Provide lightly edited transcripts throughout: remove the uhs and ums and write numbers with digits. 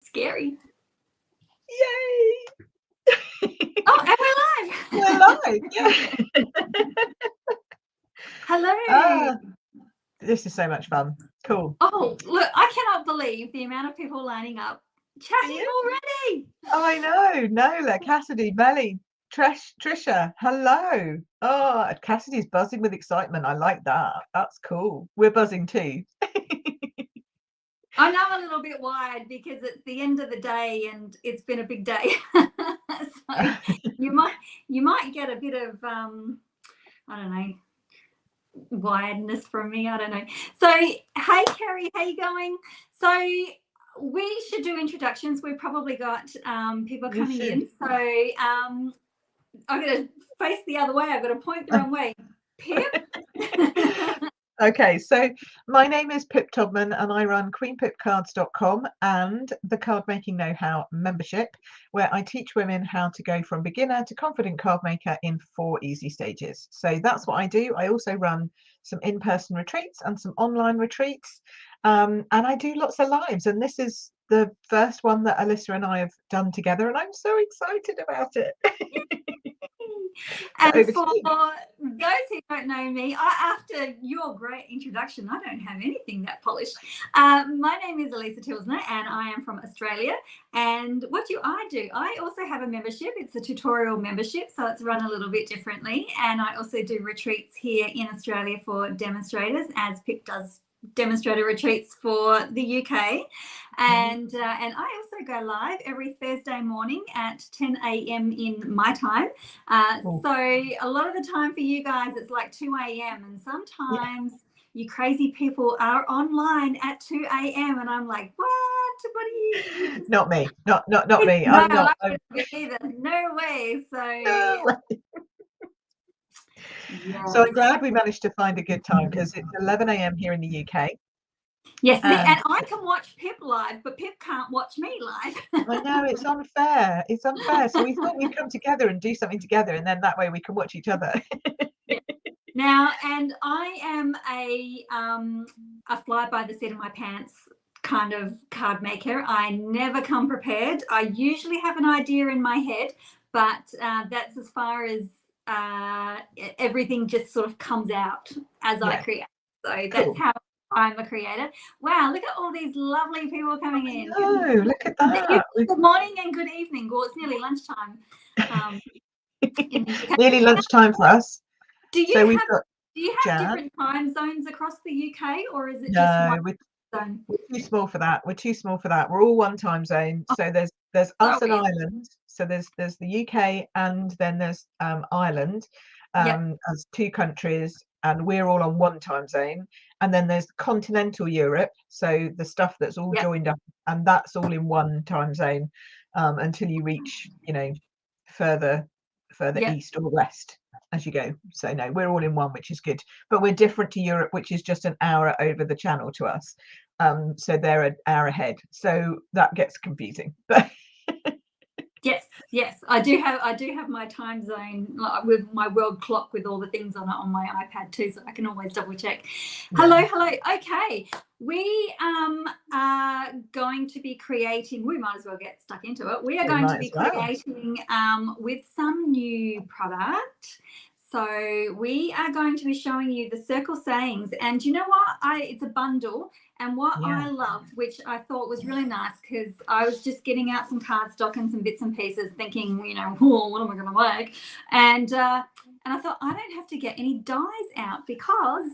Scary. Yay! Oh, and We're live. Yeah. Hello. This is so much fun. Cool. Oh, look, I cannot believe the amount of people lining up, chatting already. I know. Nola, Cassidy, Melly, Trisha. Hello. Oh, Cassidy's buzzing with excitement. I like that. That's cool. We're buzzing too. I know I'm a little bit wired because it's the end of the day and it's been a big day. So you might get a bit of I don't know, wiredness from me. I don't know. So hey Kerry, how you going? So we should do introductions. We've probably got people coming in. So I'm gonna face the other way. I've got to point the wrong way. Pip. Okay, so my name is Pip Todman and I run queenpipcards.com and the Card Making Know-How membership, where I teach women how to go from beginner to confident card maker in 4 easy stages. So that's what I do. I also run some in-person retreats and some online retreats, and I do lots of lives, and this is the first one that Alisa and I have done together, and I'm so excited about it. And for those who don't know me, after your great introduction, I don't have anything that polished. My name is Alisa Tilsner and I am from Australia. And what do? I also have a membership. It's a tutorial membership, so it's run a little bit differently. And I also do retreats here in Australia for demonstrators, as Pip does demonstrator retreats for the UK, and I also go live every Thursday morning at 10 a.m. in my time. So a lot of the time for you guys it's like 2 a.m. and sometimes you crazy people are online at 2 a.m. and I'm like, what are you? Not me. Not me. No, I'm not. I wouldn't be either. No way. So. No way. Yes. So I'm glad we managed to find a good time because it's 11 a.m. here in the UK. Yes, and I can watch Pip live, but Pip can't watch me live. I know, it's unfair. It's unfair. So we thought we'd come together and do something together, and then that way we can watch each other. Now, and I am a fly by the seat of my pants kind of card maker. I never come prepared. I usually have an idea in my head, but that's as far as everything just sort of comes out as I create. So that's how I'm a creator. Wow, look at all these lovely people coming in. Oh, look at that. Good morning and good evening. Well, it's nearly lunchtime. Nearly lunchtime for us. Do you have different time zones across the UK, or is it just one zone? We're too small for that. We're all one time zone. So there's us and Ireland. So there's the UK and then there's Ireland as 2 countries, and we're all on one time zone. And then there's continental Europe, so the stuff that's all joined up, and that's all in one time zone until you reach, further east or west as you go. So no, we're all in one, which is good. But we're different to Europe, which is just an hour over the channel to us. So they're an hour ahead. So that gets confusing. But Yes, I do have my time zone with my world clock with all the things on it on my iPad too, so I can always double check. Hello. Okay, we are going to be creating. We might as well get stuck into it. We are going to be creating with some new product. So we are going to be showing you the circle sayings, and you know what? It's a bundle, and what I loved, which I thought was really nice, because I was just getting out some cardstock and some bits and pieces, thinking, what am I going to make? And I thought I don't have to get any dies out because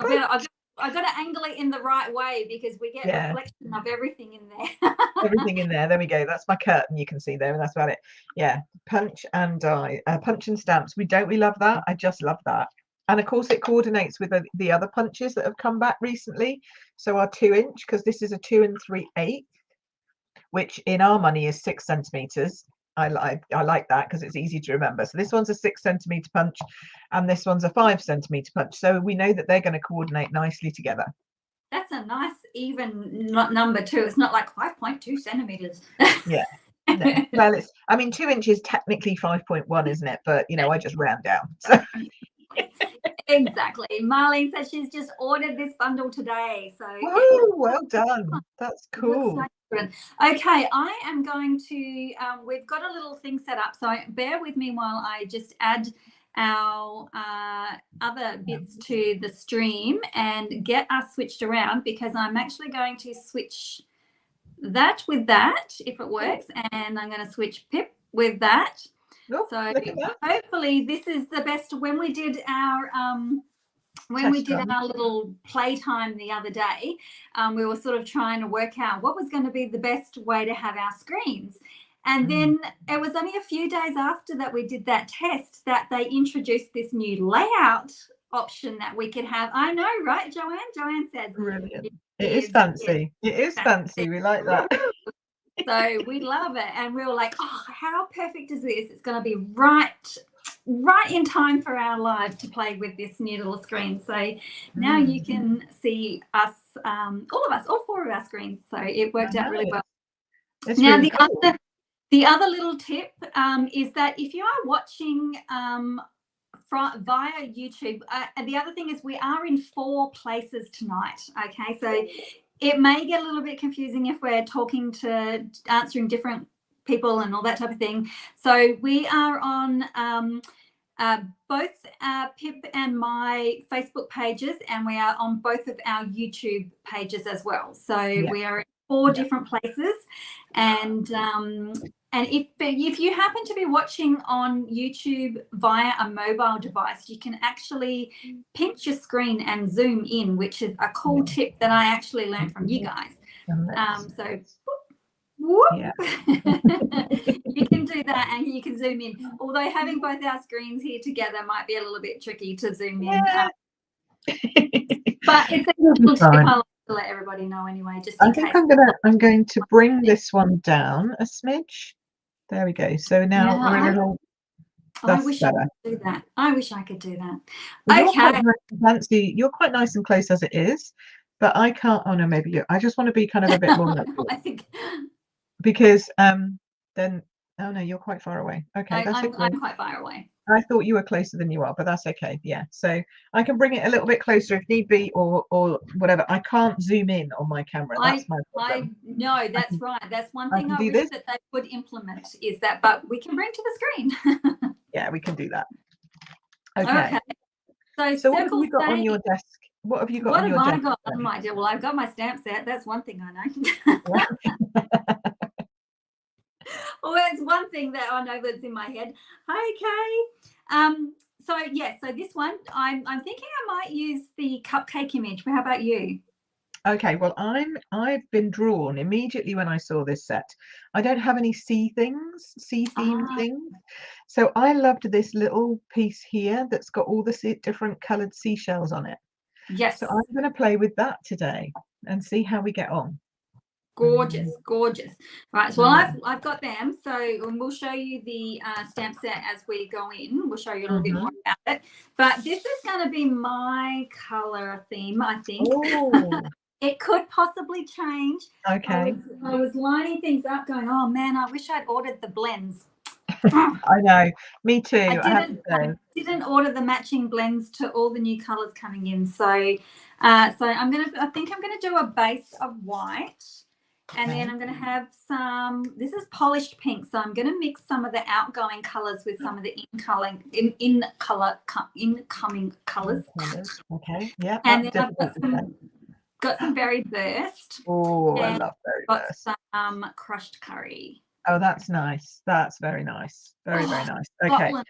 I've got to angle it in the right way because we get reflection of everything in there. Everything in there. There we go. That's my curtain you can see there, and that's about it. Yeah, punch and die, punch and stamps. We love that. I just love that. And of course it coordinates with the other punches that have come back recently. So our 2-inch, because this is a 2 3/8, which in our money is 6 centimeters. I like that because it's easy to remember. So this one's a 6 centimeter punch and this one's a 5 centimeter punch. So we know that they're going to coordinate nicely together. That's a nice even number too. It's not like 5.2 centimeters. Yeah. No. Well, 2 inches technically 5.1, isn't it? But I just round down. So. Exactly. Marlene says she's just ordered this bundle today. So well done. That's cool. Okay, I am going to, we've got a little thing set up. So bear with me while I just add our other bits to the stream and get us switched around, because I'm actually going to switch that with that, if it works, and I'm going to switch Pip with that. Oh, so look at that. Hopefully this is the best. When we did our little playtime the other day, we were sort of trying to work out what was going to be the best way to have our screens. And then it was only a few days after that we did that test that they introduced this new layout option that we could have. I know, right, Joanne? Joanne says, brilliant. It is fancy. It is fancy. We like that. So we love it. And we were like, oh, how perfect is this? It's going to be right in time for our live to play with this new little screen. So now you can see us, all of us, all four of our screens. So it worked out really well. It's now really cool. The other little tip is that if you are watching via YouTube, and the other thing is we are in 4 places tonight. Okay, so it may get a little bit confusing if we're answering different people and all that type of thing. So we are on both Pip and my Facebook pages, and we are on both of our YouTube pages as well. So we are in 4 different places, and if you happen to be watching on YouTube via a mobile device, you can actually pinch your screen and zoom in, which is a cool tip that I actually learned from you guys. So whoop. You can do that and you can zoom in. Although having both our screens here together might be a little bit tricky to zoom in. But it's a little tip I like to let everybody know anyway, just in case. I'm going to bring this one down a smidge. There we go. So now we're a little. I wish I could do that. I wish I could do that. Well, okay. Fancy. You're quite nice and close as it is, but I can't. Oh no, maybe you. I just want to be kind of a bit more. I think because then. Oh no, you're quite far away. Okay, that's okay. I'm quite far away. I thought you were closer than you are, but that's okay. Yeah, so I can bring it a little bit closer if need be, or whatever. I can't zoom in on my camera. That's my problem. No, that's right. That's one thing I wish that they would implement is that, but we can bring to the screen. Yeah, we can do that. Okay. So what have you got on your desk? What have you got on your desk? What have I got on my desk? Well, I've got my stamp set. That's one thing I know. Well, that's one thing that I know that's in my head. Hi, Kay. So this one, I'm thinking I might use the cupcake image. How about you? Okay, well, I've been drawn immediately when I saw this set. I don't have any sea themed things. So I loved this little piece here that's got all the different coloured seashells on it. Yes. So I'm going to play with that today and see how we get on. Gorgeous. Right, so I've got them. So we'll show you the stamp set as we go in. We'll show you a little bit more about it. But this is going to be my color theme, I think. It could possibly change. Okay. I was lining things up going, oh man, I wish I'd ordered the blends. I know, me too. I didn't order the matching blends to all the new colors coming in. So I think I'm gonna do a base of white. And then I'm going to have this is polished pink. So I'm going to mix some of the outgoing colors with some of the incoming colors. Okay. Yeah. And then I've got some berry burst. Oh, I love berry burst. Some crushed curry. Oh, that's nice. That's very nice. Very nice. Okay. Scotland.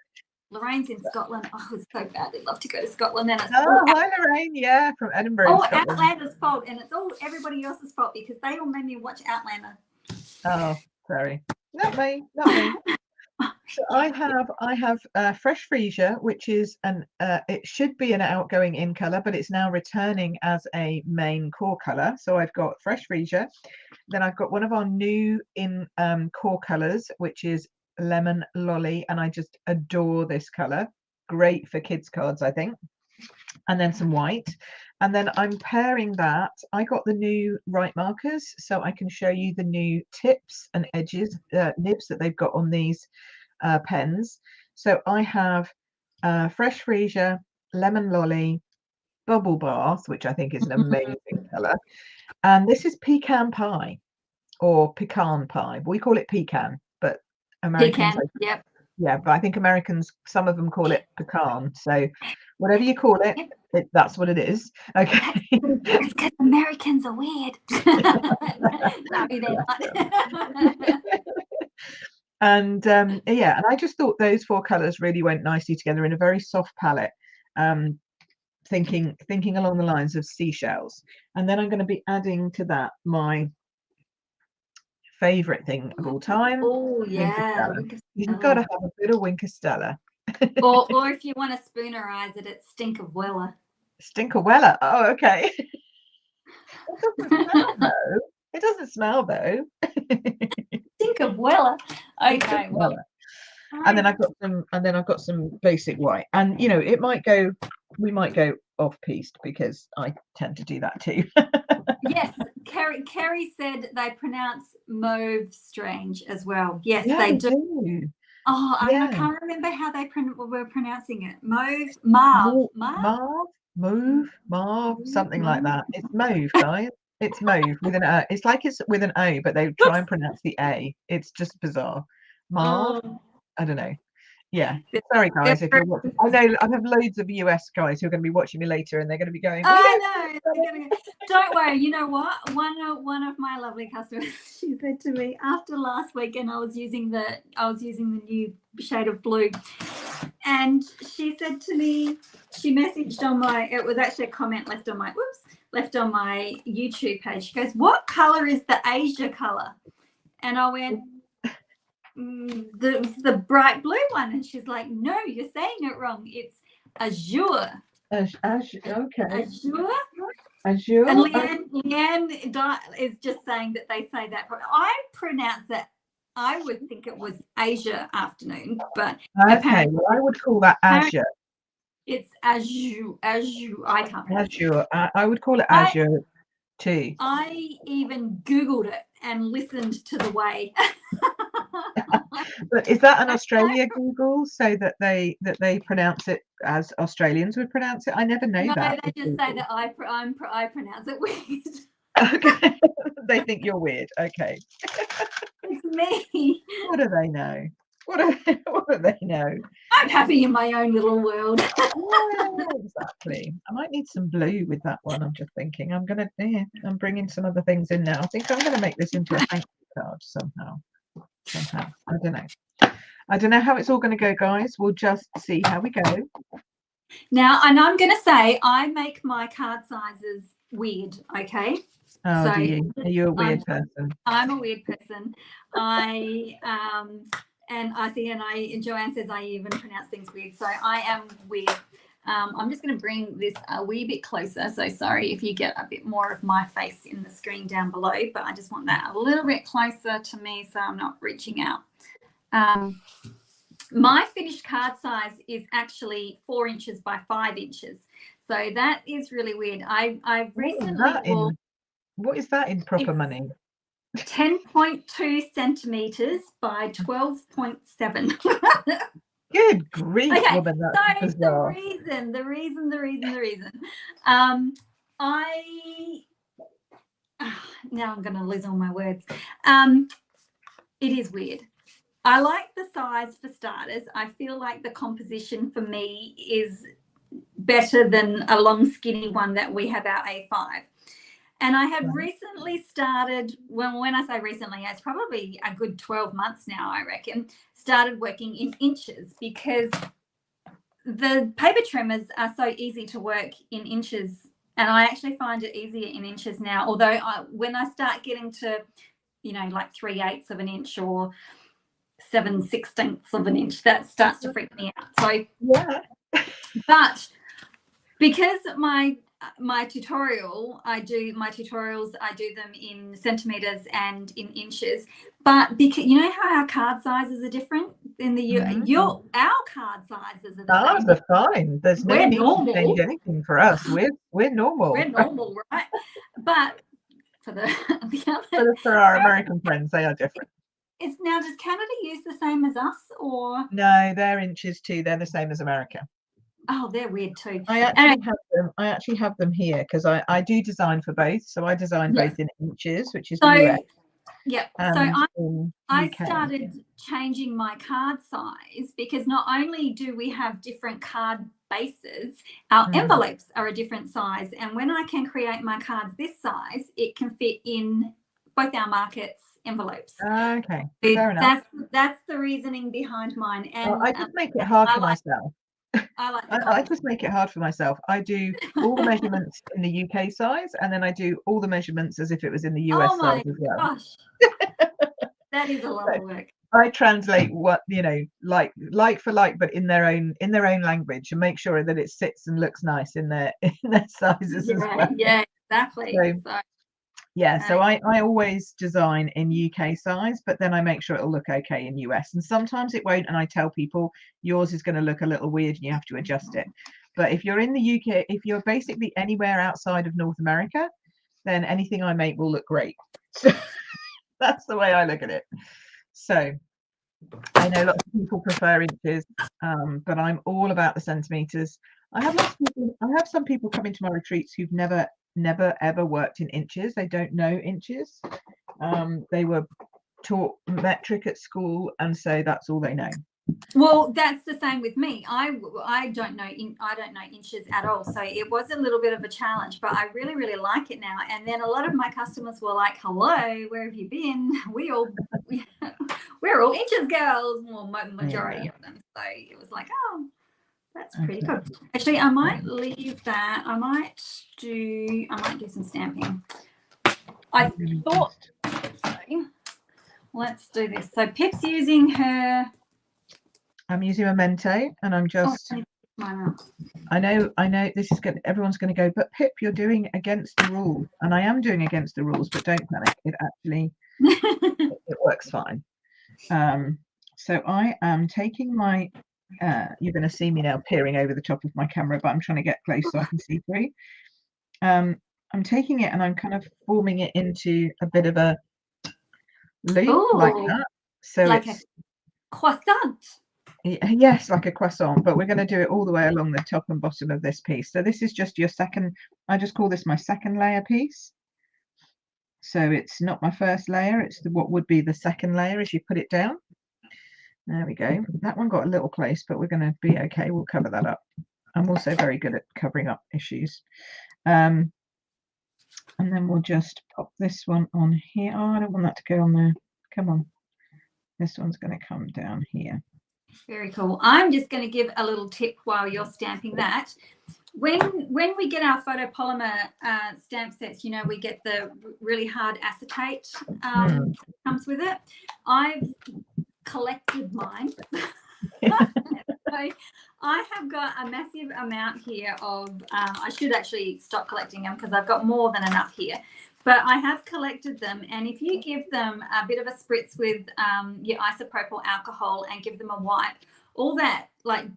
Lorraine's in Scotland. Oh, it's so bad. I'd love to go to Scotland. And it's hi, Lorraine. Yeah, from Edinburgh. Oh, Outlander's fault. And it's all everybody else's fault because they all made me watch Outlander. Oh, sorry. Not me. So I have Fresh Freesia, which is it should be an outgoing in color, but it's now returning as a main core color. So I've got Fresh Freesia. Then I've got one of our new in core colors, which is Lemon Lolly, and I just adore this color. Great for kids cards, I think. And then some white, and then I'm pairing that. I got the new right markers, so I can show you the new tips and edges, nibs that they've got on these pens. So I have Fresh Freesia lemon lolly, bubble bath, which I think is an amazing colour, and this is pecan pie or pecan pie. We call it pecan, but Americans, Pecan. Yep. yeah, but I think Americans, some of them call it pecan. So whatever you call it, that's what it is. Okay. It's because Americans are weird. No, they're not. And yeah, and I just thought those 4 colours really went nicely together in a very soft palette. Thinking along the lines of seashells. And then I'm going to be adding to that my favourite thing of all time, Oh yeah, You've got to have a bit of Winkestella. or if you want to spoonerize it, it's Stinkerwella. Stinkerwella. Oh, okay. It doesn't smell though. Stinkerwella. Okay. Well, and then I've got some basic white, and you know, we might go off piste because I tend to do that too. Yes, Kerry said they pronounce mauve strange as well. Yes, yeah, they do. Oh, yeah. I can't remember how they were pronouncing it. Mauve, mauve, something like that. It's mauve, guys. It's mauve with an O. It's like it's with an O, but they try and pronounce the A. It's just bizarre. Mauve. I don't know. Yeah, sorry guys if you're watching. I know I have loads of US guys who are going to be watching me later, and they're going to be going, oh no, don't worry. You know what, one of my lovely customers, she said to me after last weekend, I was using the new shade of blue, and she said to me, she messaged on my, it was actually a comment left on my YouTube page. She goes, what color is the Asia color? And I went, the bright blue one. And she's like, no, you're saying it wrong. It's azure. Okay. Azure. And Leanne is just saying that they say that. I pronounce it, I would think it was Asia afternoon, but okay, well, I would call that azure. It's azure. I can't pronounce azure. I would call it azure too. I even Googled it and listened to the way. But is that an Australia Google, so that they pronounce it as Australians would pronounce it? I never know that. No, they just say that I pronounce it weird. Okay. They think you're weird. Okay. It's me. What do they know? What do they know? I'm happy in my own little world. Yeah, exactly. I might need some blue with that one. I'm just thinking. I'm bringing some other things in now. I think I'm going to make this into a thank you card somehow. I don't know how it's all going to go, guys. We'll just see how we go. Now, and I'm going to say I make my card sizes weird. Okay. Oh, so, do you? Are you a weird person? I'm a weird person. And Joanne says I even pronounce things weird. So I am weird. I'm just going to bring this a wee bit closer. So sorry if you get a bit more of my face in the screen down below, but I just want that a little bit closer to me so I'm not reaching out. My finished card size is actually 4 inches by 5 inches. So that is really weird. I recently what is that in proper money? 10.2 centimeters by 12.7. Good grief, okay, woman, that's bizarre. The reason. Now I'm going to lose all my words. It is weird. I like the size for starters. I feel like the composition for me is better than a long skinny one that we have our A5. And I have recently started, when I say recently, it's probably a good 12 months now, I reckon, started working in inches because the paper trimmers are so easy to work in inches. And I actually find it easier in inches now. Although when I start getting to, like 3/8 of an inch or 7/16 of an inch, that starts to freak me out. So, yeah. But because my tutorials, I do them in centimeters and in inches, but because you know how our card sizes are different in the our card sizes are the same. Are fine. There's no need to change anything for us. We're normal. We're normal, right? But for for our American friends, they are different. Does Canada use the same as us, or no? They're inches too. They're the same as America. Oh, they're weird too. I actually have them here because I do design for both. So I design both in inches, which is the US, yeah. and So in I UK. started changing my card size because not only do we have different card bases, our envelopes are a different size. And when I can create my cards this size, it can fit in both our markets' envelopes. Okay, fair enough. That's the reasoning behind mine. And I just make it hard for myself. I just make it hard for myself. I do all the measurements in the UK size, and then I do all the measurements as if it was in the US size as well. Oh my gosh, that is a lot of work. I translate what, you know, like for like, but in their own language, and make sure that it sits and looks nice in their sizes as well. Yeah, exactly. So I always design in UK size, but then I make sure it'll look okay in US. And sometimes it won't, and I tell people yours is going to look a little weird and you have to adjust it. But if you're in the UK, if you're basically anywhere outside of North America, then anything I make will look great. So that's the way I look at it. So I know lots of people prefer inches, but I'm all about the centimeters. I have some people come into my retreats who've never ever worked in inches. They don't know inches. They were taught metric at school, and so that's all they know. Well, that's the same with me. I don't know inches at all, so it was a little bit of a challenge, but I really like it now. And then a lot of my customers were like, "Hello, where have you been? We're all inches girls." Well, majority of them. So it was like, oh, that's pretty good. Actually, I might leave that. I might do some stamping. I thought so. Let's do this. So Pip's using her. I'm using Memento, and I'm just. I know this is good. Everyone's going to go, but Pip, you're doing against the rules, and I am doing against the rules. But don't panic. It actually it works fine. So I am taking my. You're going to see me now peering over the top of my camera, but I'm trying to get close so I can see through. I'm taking it and I'm kind of forming it into a bit of a loop like that. So like it's a croissant. Yes, like a croissant, but we're going to do it all the way along the top and bottom of this piece. So this is just your second. I just call this my second layer piece. So it's not my first layer. It's what would be the second layer as you put it down. There we go. That one got a little close, but we're going to be okay. We'll cover that up. I'm also very good at covering up issues. And then we'll just pop this one on here. Oh, I don't want that to go on there. Come on. This one's going to come down here. Very cool. I'm just going to give a little tip while you're stamping that. When we get our photopolymer stamp sets, you know, we get the really hard acetate comes with it. I've collected mine. So I have got a massive amount here of, I should actually stop collecting them because I've got more than enough here. But I have collected them, and if you give them a bit of a spritz with your isopropyl alcohol and give them a wipe, all that like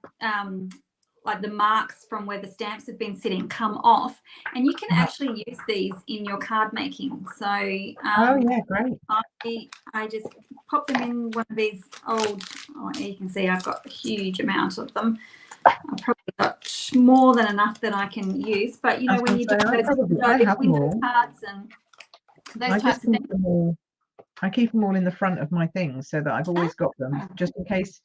the marks from where the stamps have been sitting come off, and you can actually use these in your card making. So oh yeah, great. I just pop them in one of these old. Oh, you can see I've got a huge amount of them. I've probably got more than enough that I can use, but you know when you do those window cards and those types of things. I keep them all in the front of my things so that I've always got them just in case,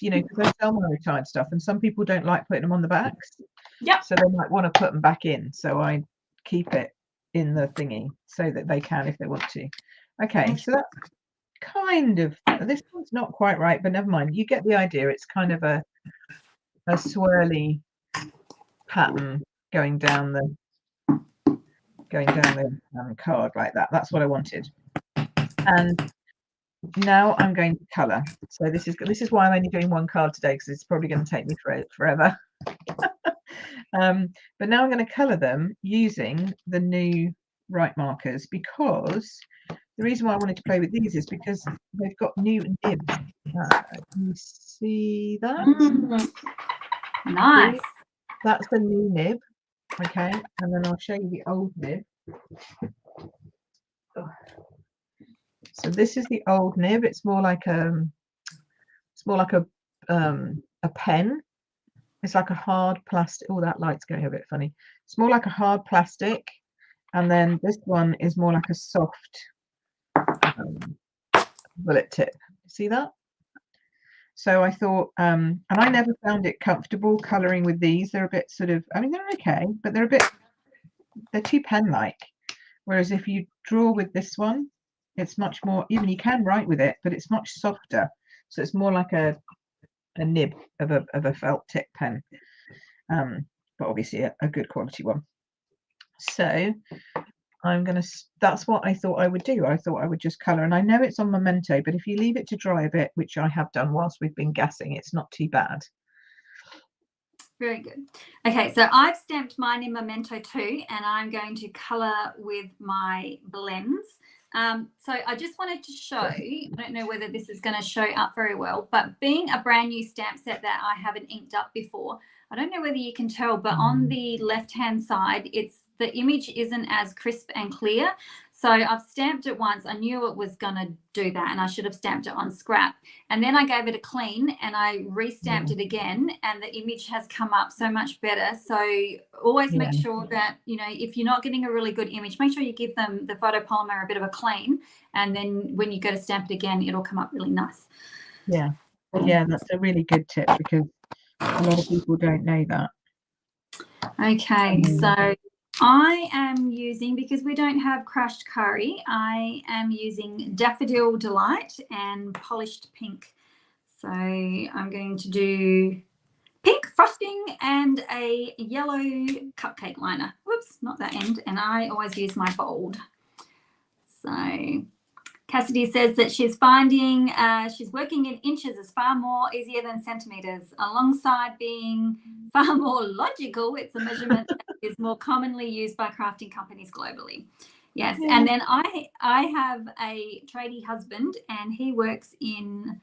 you know, because I sell my retired stuff and some people don't like putting them on the backs. Yeah. So they might want to put them back in. So I keep it in the thingy so that they can if they want to. Okay, so that's kind of, this one's not quite right, but never mind. You get the idea. It's kind of a swirly pattern going down the card like that. That's what I wanted. And now I'm going to colour. So this is why I'm only doing one card today, because it's probably going to take me forever. But now I'm going to colour them using the new right markers, because the reason why I wanted to play with these is because they've got new nibs. Can you see that? Nice. That's the new nib. Okay, and then I'll show you the old nib. Oh. So this is the old nib. It's more like a pen. it's like a hard plastic. Oh, that light's going a bit funny. It's more like a hard plastic, and then this one is more like a soft bullet tip. See that? So I thought, and I never found it comfortable coloring with these. They're a bit sort of, I mean, they're okay, but they're too pen-like. Whereas if you draw with this one, it's much more, even you can write with it, but it's much softer. So it's more like a nib of a felt tip pen, but obviously a good quality one. So that's what I thought I would do. I thought I would just color, and I know it's on Memento, but if you leave it to dry a bit, which I have done whilst we've been gassing, it's not too bad. Very good. Okay, so I've stamped mine in Memento too, and I'm going to color with my blends. So I just wanted to show, I don't know whether this is going to show up very well, but being a brand new stamp set that I haven't inked up before, I don't know whether you can tell, but on the left-hand side, the image isn't as crisp and clear. So I've stamped it once. I knew it was going to do that, and I should have stamped it on scrap. And then I gave it a clean, and I re-stamped it again, and the image has come up so much better. So always make sure that, you know, if you're not getting a really good image, make sure you give them the photopolymer a bit of a clean, and then when you go to stamp it again, it'll come up really nice. Yeah, that's a really good tip, because a lot of people don't know that. Okay, so I am using, because we don't have crushed curry, I am using Daffodil Delight and Polished Pink. So I'm going to do pink frosting and a yellow cupcake liner. Whoops, not that end. And I always use my bold. So Cassidy says that she's finding she's working in inches is far more easier than centimeters. Alongside being far more logical, it's a measurement that is more commonly used by crafting companies globally. Yes, and then I have a tradie husband, and he works in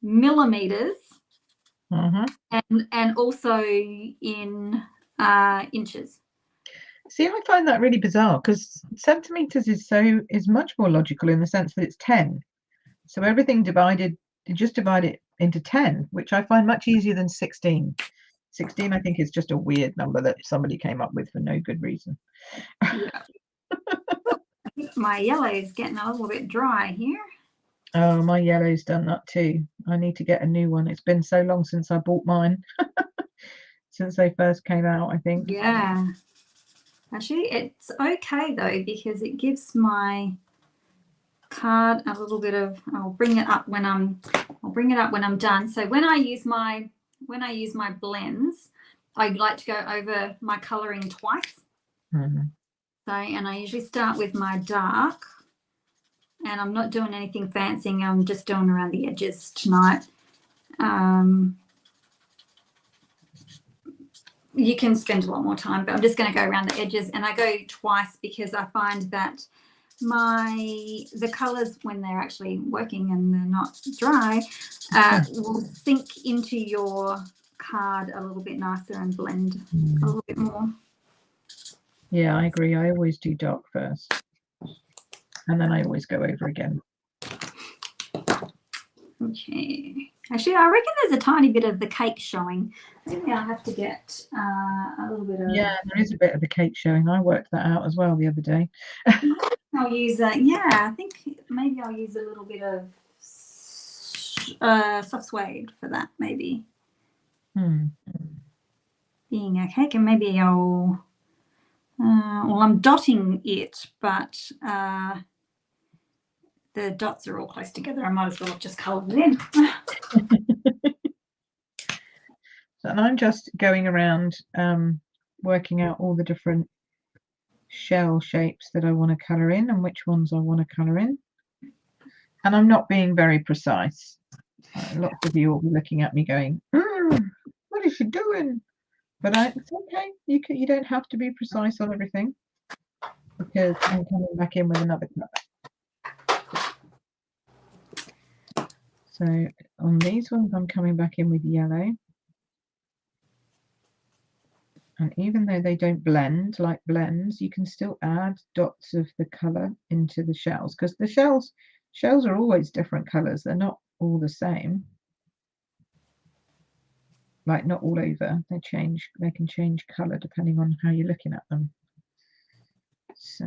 millimeters and also in inches. See, I find that really bizarre, because centimeters is much more logical in the sense that it's 10. So everything divided, you just divide it into 10, which I find much easier than 16. 16, I think, is just a weird number that somebody came up with for no good reason. Yeah. My yellow is getting a little bit dry here. Oh, my yellow's done that too. I need to get a new one. It's been so long since I bought mine. Since they first came out, I think. Yeah. Actually, it's okay though, because it gives my card a little bit of, I'll bring it up when I'm done. So when I use my blends, I like to go over my coloring twice. So, and I usually start with my dark, and I'm not doing anything fancy. I'm just doing around the edges tonight. You can spend a lot more time, but I'm just going to go around the edges, and I go twice because I find that the colors, when they're actually working and they're not dry, will sink into your card a little bit nicer and blend a little bit more. Yeah, I agree. I always do dark first, and then I always go over again. Okay. Actually, I reckon there's a tiny bit of the cake showing. Maybe I'll have to get a little bit of... Yeah, there is a bit of the cake showing. I worked that out as well the other day. I'll use I think maybe I'll use a little bit of soft suede for that, maybe. Being a cake, and maybe I'll... well, I'm dotting it, but the dots are all close together. I might as well have just coloured it in. And I'm just going around working out all the different shell shapes that I want to colour in and which ones I want to colour in. And I'm not being very precise. Lots of you will be looking at me going, what is she doing? But it's okay. You don't have to be precise on everything, because I'm coming back in with another colour. So on these ones, I'm coming back in with yellow. And even though they don't blend like blends, you can still add dots of the colour into the shells, because the shells are always different colours. They're not all the same. like not all over. They can change colour depending on how you're looking at them. So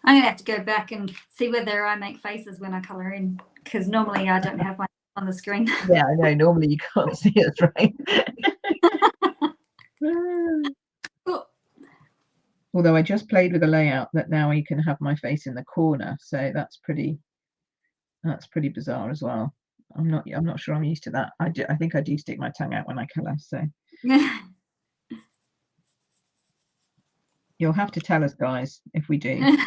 I'm gonna have to go back and see whether I make faces when I colour in, because normally I don't have my on the screen. yeah, I know, normally you can't see us, right? Although I just played with a layout that now you can have my face in the corner, so that's pretty bizarre as well. I'm not sure I'm used to that. I think I do stick my tongue out when I colour, so you'll have to tell us, guys, if we do.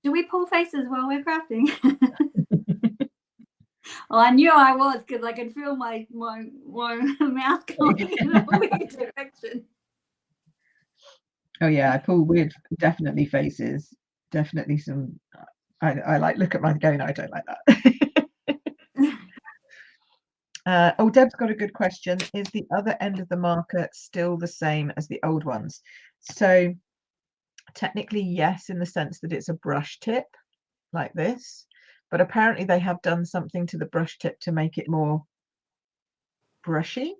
Do we pull faces while we're crafting? Well, I knew I was, because I could feel my mouth going in a weird direction. Oh yeah, I pull weird, definitely faces, definitely some. I like look at mine going, I don't like that. Oh, Deb's got a good question. Is the other end of the marker still the same as the old ones? So technically, yes, in the sense that it's a brush tip like this, but apparently they have done something to the brush tip to make it more brushy.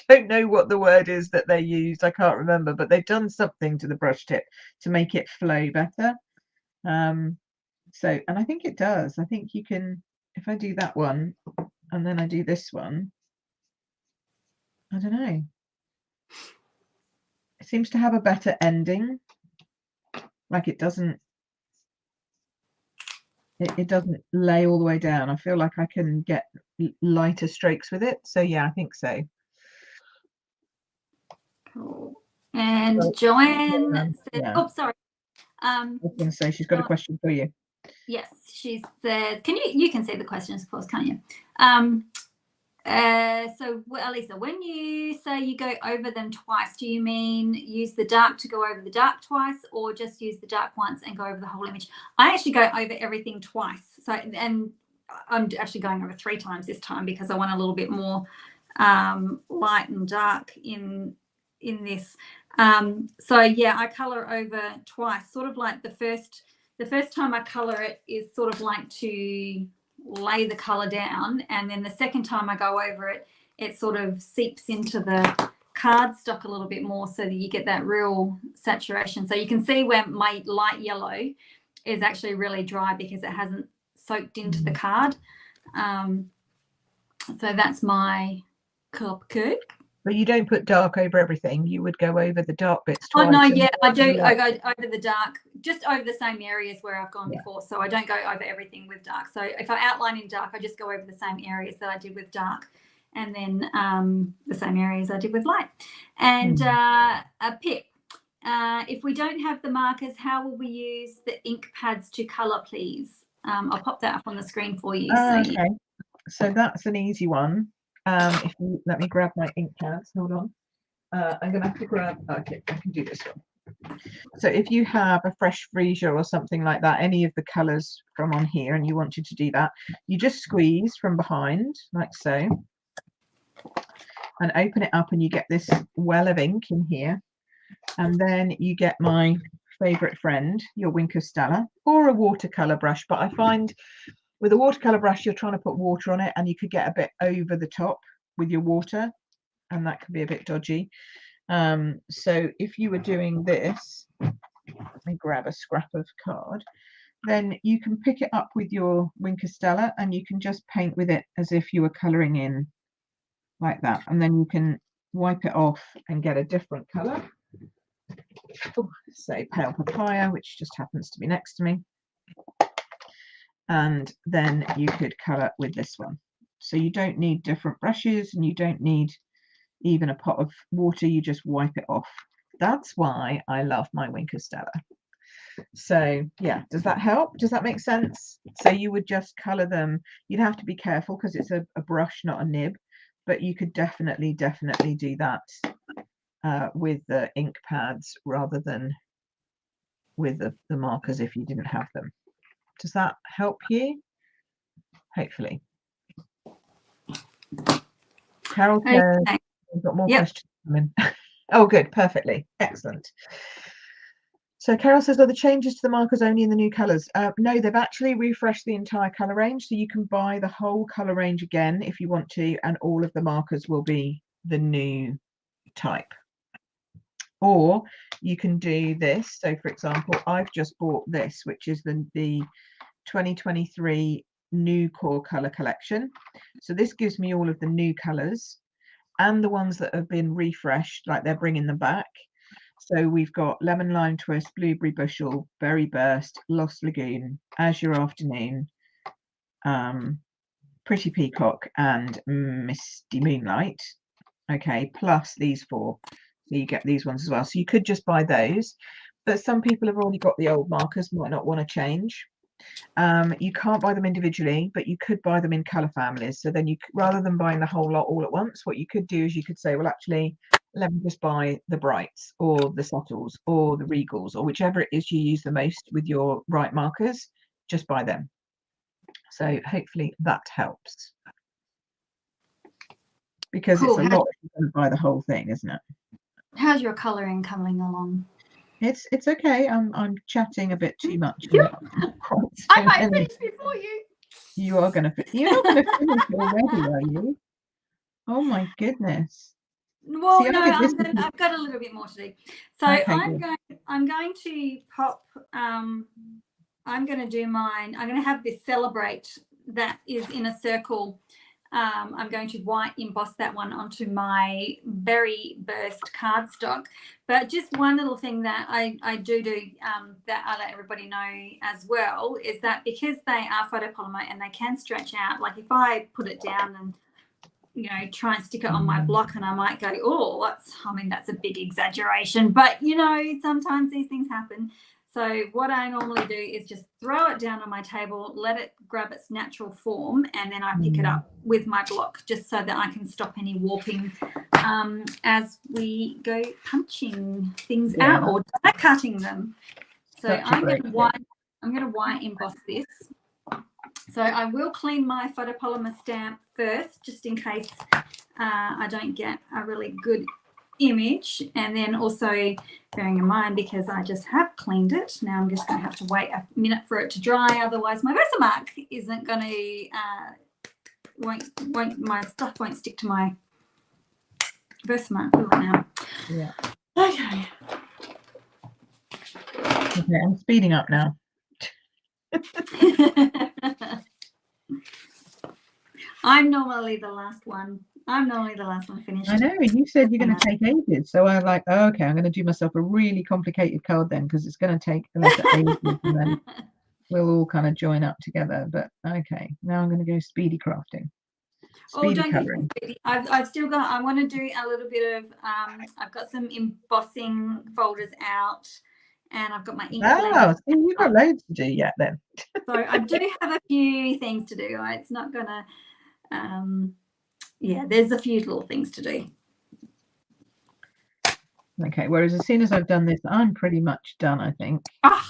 Don't know what the word is that they used. I can't remember, but they've done something to the brush tip to make it flow better. So, and I think it does. I think you can, if I do that one and then I do this one, I don't know. It seems to have a better ending. Like it doesn't lay all the way down. I feel like I can get lighter strokes with it. So yeah, I think so. Cool. And Joanne said, yeah. oh, sorry. I was going to say she's got a question for you. Yes, she said, you can see the questions, of course, can't you? So Alisa, when you say you go over them twice, do you mean use the dark to go over the dark twice, or just use the dark once and go over the whole image? I actually go over everything twice. So, and I'm actually going over 3 times this time, because I want a little bit more light and dark in this. So yeah, I color over twice, sort of like the first time I color it is sort of like to lay the color down, and then the second time I go over it, it sort of seeps into the cardstock a little bit more, so that you get that real saturation. So you can see where my light yellow is actually really dry because it hasn't soaked into the card. So that's my cupcake. But you don't put dark over everything. You would go over the dark bits twice. Oh no, yeah, I do. I go over the dark, just over the same areas where I've gone before. So I don't go over everything with dark. So if I outline in dark, I just go over the same areas that I did with dark, and then the same areas I did with light. And Pip, if we don't have the markers, how will we use the ink pads to colour, please? I'll pop that up on the screen for you. Okay, so that's an easy one. If you let me grab my ink pads, hold on. I'm gonna have to grab, okay, I can do this one. So if you have a fresh freesia or something like that, any of the colors from on here, and you wanted to do that, you just squeeze from behind like so and open it up, and you get this well of ink in here. And then you get my favorite friend, your Wink of Stella, or a watercolor brush. But I find with a watercolor brush, you're trying to put water on it, and you could get a bit over the top with your water, and that can be a bit dodgy. So if you were doing this, let me grab a scrap of card, then you can pick it up with your Wink of Stella, and you can just paint with it as if you were coloring in like that, and then you can wipe it off and get a different color. Oh, say pale papaya, which just happens to be next to me. And then you could color with this one. So you don't need different brushes, and you don't need even a pot of water. You just wipe it off. That's why I love my Wink of Stella. So yeah, does that help? Does that make sense? So you would just color them. You'd have to be careful because it's a brush, not a nib, but you could definitely do that with the ink pads rather than with the markers if you didn't have them. Does that help you? Hopefully. Carol says we've got more questions coming. Oh, good, perfectly, excellent. So Carol says, are the changes to the markers only in the new colours? No, they've actually refreshed the entire colour range. So you can buy the whole colour range again if you want to, and all of the markers will be the new type. Or you can do this. So for example, I've just bought this, which is the 2023 new core colour collection. So this gives me all of the new colours and the ones that have been refreshed, like they're bringing them back. So we've got Lemon Lime Twist, Blueberry Bushel, Berry Burst, Lost Lagoon, Azure Afternoon, Pretty Peacock, and Misty Moonlight. Okay, plus these 4. So you get these ones as well. So you could just buy those, but some people have already got the old markers, might not want to change. You can't buy them individually, but you could buy them in colour families. So then you, rather than buying the whole lot all at once, what you could do is you could say, well, actually, let me just buy the brights or the subtles or the regals or whichever it is you use the most with your bright markers, just buy them. So hopefully that helps, because cool. It's a lot if you're going to buy the whole thing, isn't it? How's your colouring coming along? It's okay. I'm chatting a bit too much. I might finish before you. You are going to finish. You're not going to finish already, are you? Oh my goodness. Well, see, no, I've got a little bit more to do. So okay, I'm going to pop. I'm going to do mine. I'm going to have this celebrate that is in a circle. I'm going to white emboss that one onto my Berry Burst cardstock. But just one little thing that I do that I let everybody know as well is that because they are photopolymer and they can stretch out, like if I put it down and try and stick it on my block, and I might go, oh, that's a big exaggeration, but sometimes these things happen. So what I normally do is just throw it down on my table, let it grab its natural form, and then I pick it up with my block just so that I can stop any warping as we go punching things out or die cutting them. So I'm going to white emboss this. So I will clean my photopolymer stamp first, just in case I don't get a really good image, and then also bearing in mind, because I just have cleaned it, now I'm just going to have to wait a minute for it to dry, otherwise my Versamark isn't going to my stuff won't stick to my Versamark now. Yeah. Okay, I'm speeding up now. I'm normally the last one finished. I know, you said you're going to take ages, so I'm like, oh, okay, I'm going to do myself a really complicated card then, because it's going to take ages, and then we'll all kind of join up together. But okay, now I'm going to go speedy crafting. Speedy colouring. I've still got, I want to do a little bit of I've got some embossing folders out, and I've got my ink blender. So you've got loads to do yet then. So I do have a few things to do. It's not gonna there's a few little things to do. Okay, whereas as soon as I've done this, I'm pretty much done, I think. A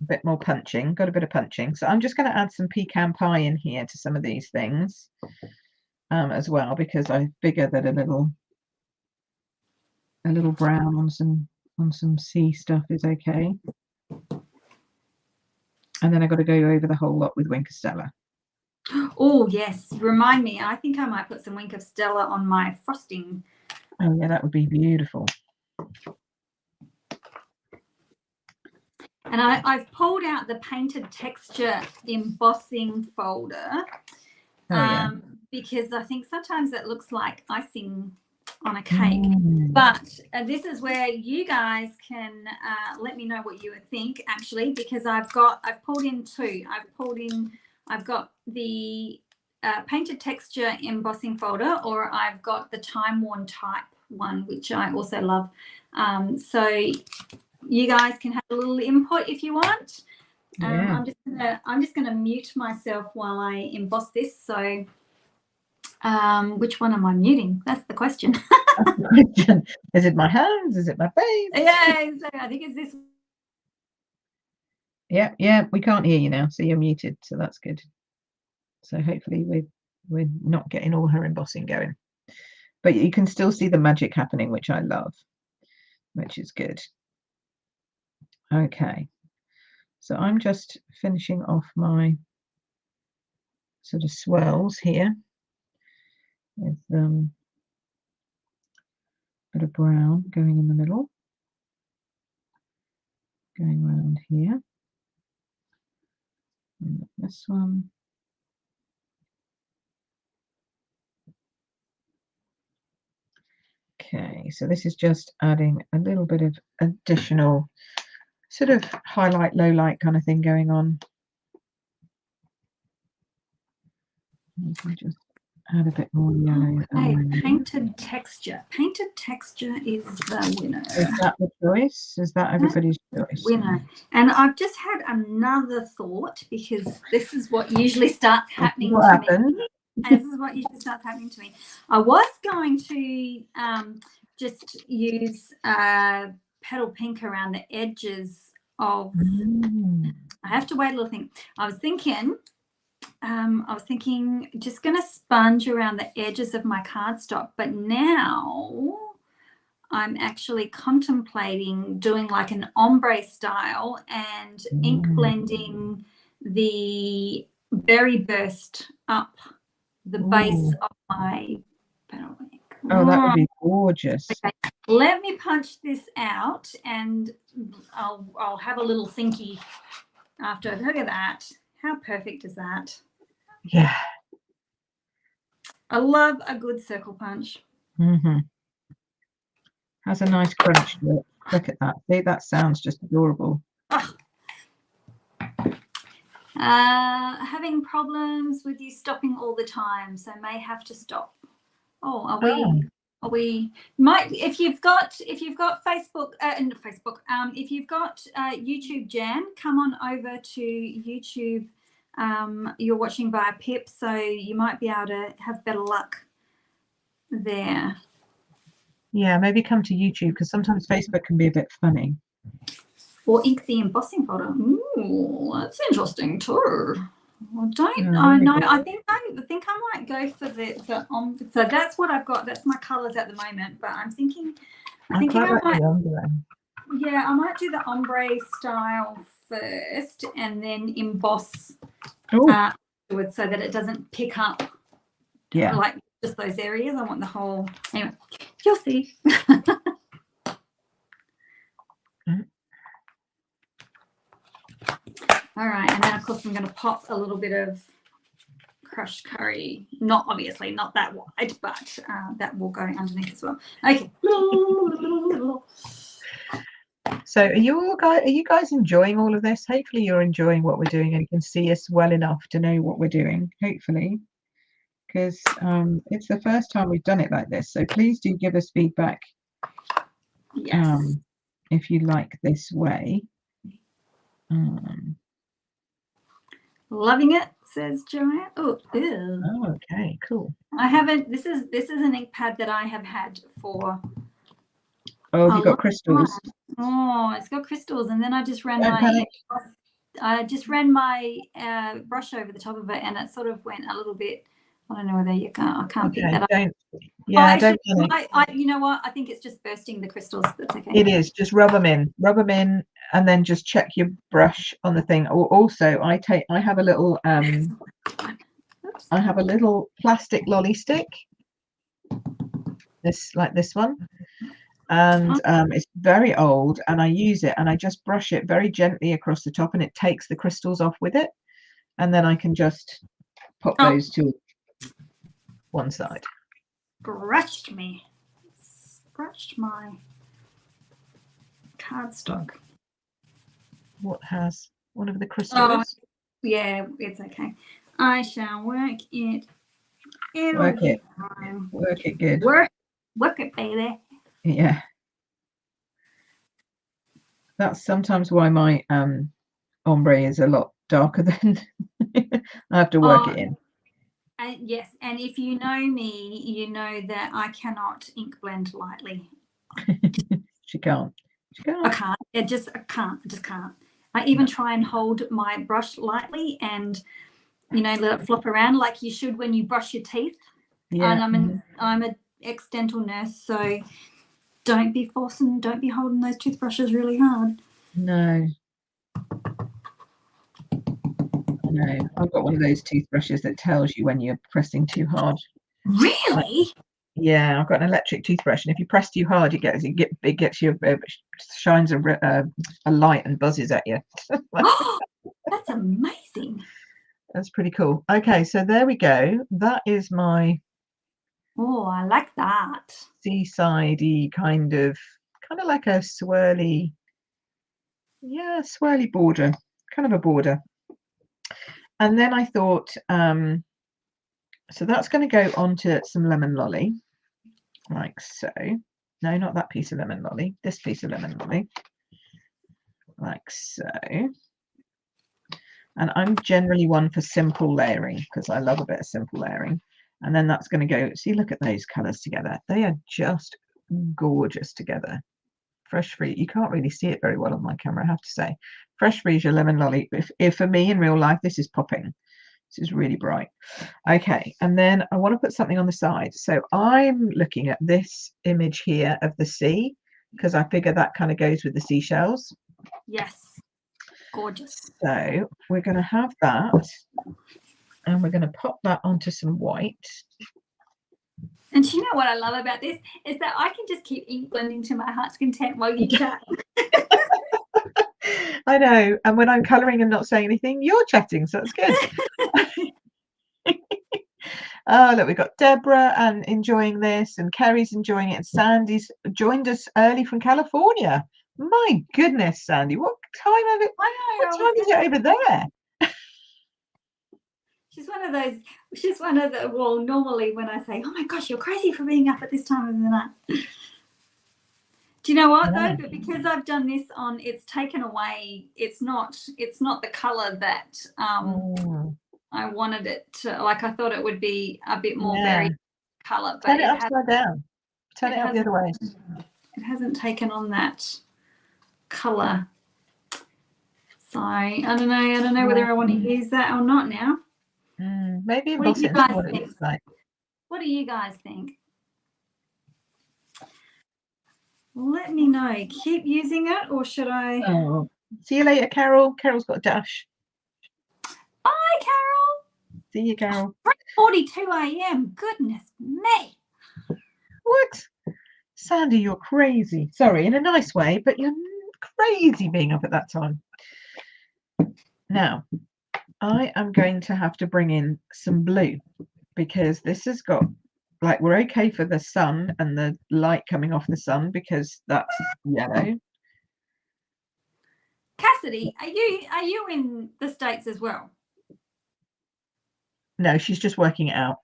bit more punching, got a bit of punching. So I'm just going to add some pecan pie in here to some of these things as well, because I figure that a little brown on some sea stuff is okay. And then I've got to go over the whole lot with Wink of Stella. Oh yes, remind me. I think I might put some Wink of Stella on my frosting. Oh yeah, that would be beautiful. And I've pulled out the painted texture embossing folder because I think sometimes it looks like icing on a cake. But this is where you guys can let me know what you would think, actually, because I've pulled in two. I've got the painted texture embossing folder, or I've got the time worn type one, which I also love. So you guys can have a little input if you want. I'm just gonna mute myself while I emboss this. So which one am I muting? That's the question. Is it my hands? Is it my face? Yeah, so I think it's this. Yeah, we can't hear you now, so you're muted, so that's good. So hopefully we're not getting all her embossing going, but you can still see the magic happening, which I love. which is good. Okay, so I'm just finishing off my sort of swirls here with a bit of brown going in the middle, going around here, and this one. Okay, so this is just adding a little bit of additional sort of highlight, low light kind of thing going on. You can just add a bit more yellow. Okay, painted texture. Painted texture is the winner. Is that the choice? Is that everybody's choice? Winner. And I've just had another thought, because this is what usually starts happening to me. This is what usually starts happening to me. I was going to just use petal pink around the edges of. I have to wait a little thing. I was thinking just going to sponge around the edges of my cardstock, but now I'm actually contemplating doing like an ombre style and ink blending the berry burst up the base of my petal ink. Oh, that would be gorgeous. Okay, let me punch this out, and I'll have a little thinky after. Look at that. How perfect is that? Yeah. I love a good circle punch. Has a nice crunch to it. Look at that. See, that sounds just adorable. Oh. Having problems with you stopping all the time, so may have to stop. Oh, are we might, if you've got Facebook, if you've got YouTube Jam, come on over to YouTube. You're watching via Pip, so you might be able to have better luck there. Yeah, maybe come to YouTube, because sometimes Facebook can be a bit funny. Or ink the embossing folder. Ooh, that's interesting too. Well, I think I might go for the so that's what I've got. That's my colours at the moment. But I'm thinking I might do the ombre style first and then emboss afterwards, so that it doesn't pick up like just those areas. I want the whole. Anyway, you'll see. All right, and then of course I'm going to pop a little bit of crushed curry. Not obviously not that wide, but that will go underneath as well. Okay. So are you guys enjoying all of this? Hopefully you're enjoying what we're doing and you can see us well enough to know what we're doing, hopefully, because it's the first time we've done it like this. So please do give us feedback. Yes. If you like this way. Loving it, says Joanne. Oh, okay, cool. I haven't. This is an ink pad that I have had for. Oh, have you got crystals? Oh, it's got crystals, and then I just ran my brush over the top of it, and it sort of went a little bit. I don't know whether you can. I can't pick that up. Don't you know what? I think it's just bursting the crystals. That's okay. It is. Just rub them in, and then just check your brush on the thing. Also, I have a little I have a little plastic lolly stick. This one, and it's very old, and I use it, and I just brush it very gently across the top, and it takes the crystals off with it, and then I can just pop those to one side. Scratched my cardstock. What has one of the crystals? Yeah, it's okay. I shall work it. Work it good. Work it, baby. Yeah. That's sometimes why my ombre is a lot darker than I have to work it in. And yes, and if you know me, you know that I cannot ink blend lightly. She can't. I can't. I just can't. I even try and hold my brush lightly and, let it flop around like you should when you brush your teeth. Yeah. And I'm an ex-dental nurse, so don't be holding those toothbrushes really hard. No. No, I've got one of those toothbrushes that tells you when you're pressing too hard. Really? Yeah, I've got an electric toothbrush, and if you press too hard, it gets you shines a light and buzzes at you. That's amazing. That's pretty cool. Okay, so there we go. That is my I like that. seaside-y kind of like a swirly, swirly border, kind of a border. And then I thought, so that's going to go onto some lemon lolly, like so. No, not that piece of lemon lolly, this piece of lemon lolly, like so. And I'm generally one for simple layering because I love a bit of simple layering. And then that's going to go, see, look at those colors together. They are just gorgeous together. Fresh Freesia, you can't really see it very well on my camera, I have to say. Fresh Freesia lemon lolly. If for me in real life, this is popping. This is really bright. Okay, and then I want to put something on the side. So I'm looking at this image here of the sea because I figure that kind of goes with the seashells. Yes, gorgeous. So we're going to have that, and we're going to pop that onto some white. And you know what I love about this is that I can just keep ink blending to my heart's content while you chat. I know, and when I'm colouring and not saying anything, you're chatting, so it's good. Oh, look, we've got Deborah and enjoying this, and Kerry's enjoying it, and Sandy's joined us early from California. My goodness, Sandy, what time of it? What time is it over there? She's one of the, well, normally when I say, oh my gosh, you're crazy for being up at this time of the night. Do you know what though? But because I've done this on, it's taken away, it's not the color that I wanted it to, like I thought it would be a bit more berry color. But turn it upside down. Turn it up the other way. It hasn't taken on that color. So I don't know whether I want to use that or not now. Maybe emboss it and see what it looks like. What do you guys think? Let me know. Keep using it, or should I? Oh, see you later, Carol. Carol's got a dash. Bye, Carol. See you, Carol. 3:42 a.m. Goodness me. What? Sandy, you're crazy. Sorry, in a nice way, but you're crazy being up at that time. Now, I am going to have to bring in some blue because this has got, like, we're okay for the sun and the light coming off the sun because that's yellow. Cassidy, are you in the States as well? No, she's just working it out.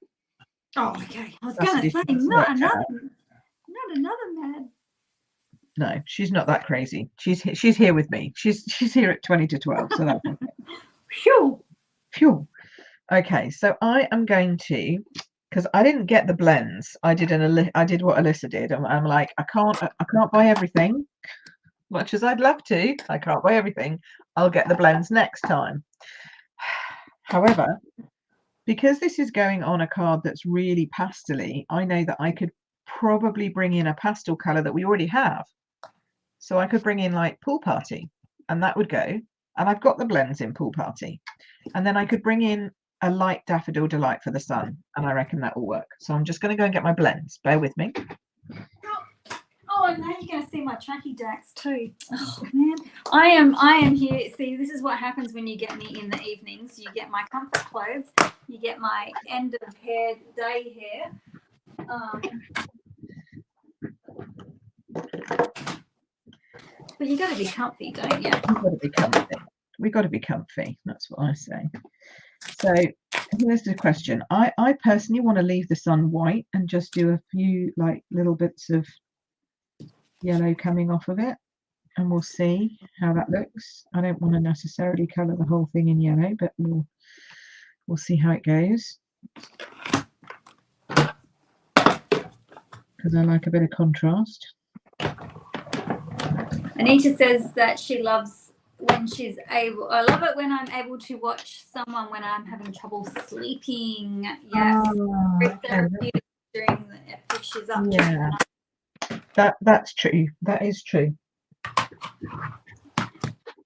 Oh, okay. I was going to say not another mad. No, she's not that crazy. She's here with me. She's here at 20 to 12. So that's okay. Phew. Okay, so I am going to, because I didn't get the blends. I did what Alisa did. I'm like, I can't buy everything. Much as I'd love to, I can't buy everything. I'll get the blends next time. However, because this is going on a card that's really pastel-y, I know that I could probably bring in a pastel color that we already have. So I could bring in like Pool Party, and that would go. And I've got the blends in Pool Party. And then I could bring in a light Daffodil Delight for the sun, and I reckon that will work. So I'm just going to go and get my blends. Bear with me. Oh, and now you're going to see my tracky dacks too. Oh man, I am here. See, this is what happens when you get me in the evenings. You get my comfort clothes. You get my end of day hair. But you got to be comfy, don't you? We've got to be comfy. We've got to be comfy. That's what I say. So here's the question. I personally want to leave the sun white and just do a few like little bits of yellow coming off of it, and we'll see how that looks. I don't want to necessarily colour the whole thing in yellow, but we'll see how it goes, because I like a bit of contrast. Anita says that she loves when she's able. I love it when I'm able to watch someone when I'm having trouble sleeping. Yes, Oh, very therapeutic during if she's up. Yeah. That's true. That is true.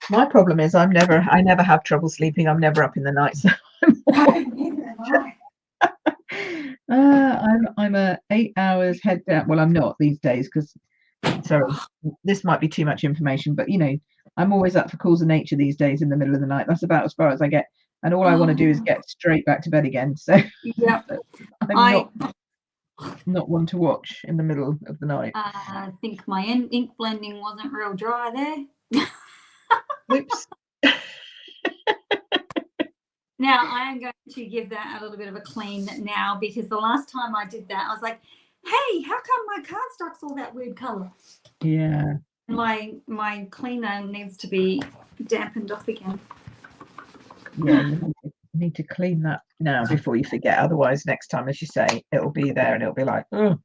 My problem is I never have trouble sleeping. I'm never up in the night. So I'm a 8 hours head down. Well, I'm not these days because, sorry, this might be too much information, but you know, I'm always up for calls of nature these days in the middle of the night. That's about as far as I get, and all I want to do is get straight back to bed again. So yeah, I'm not one to watch in the middle of the night. I think my ink blending wasn't real dry there. Oops. Now I am going to give that a little bit of a clean now, because the last time I did that, I was like, hey, how come my cardstock's all that weird color? Yeah. My cleaner needs to be dampened off again. Yeah, you need to clean that now before you forget. Otherwise, next time, as you say, it'll be there and it'll be like, oh.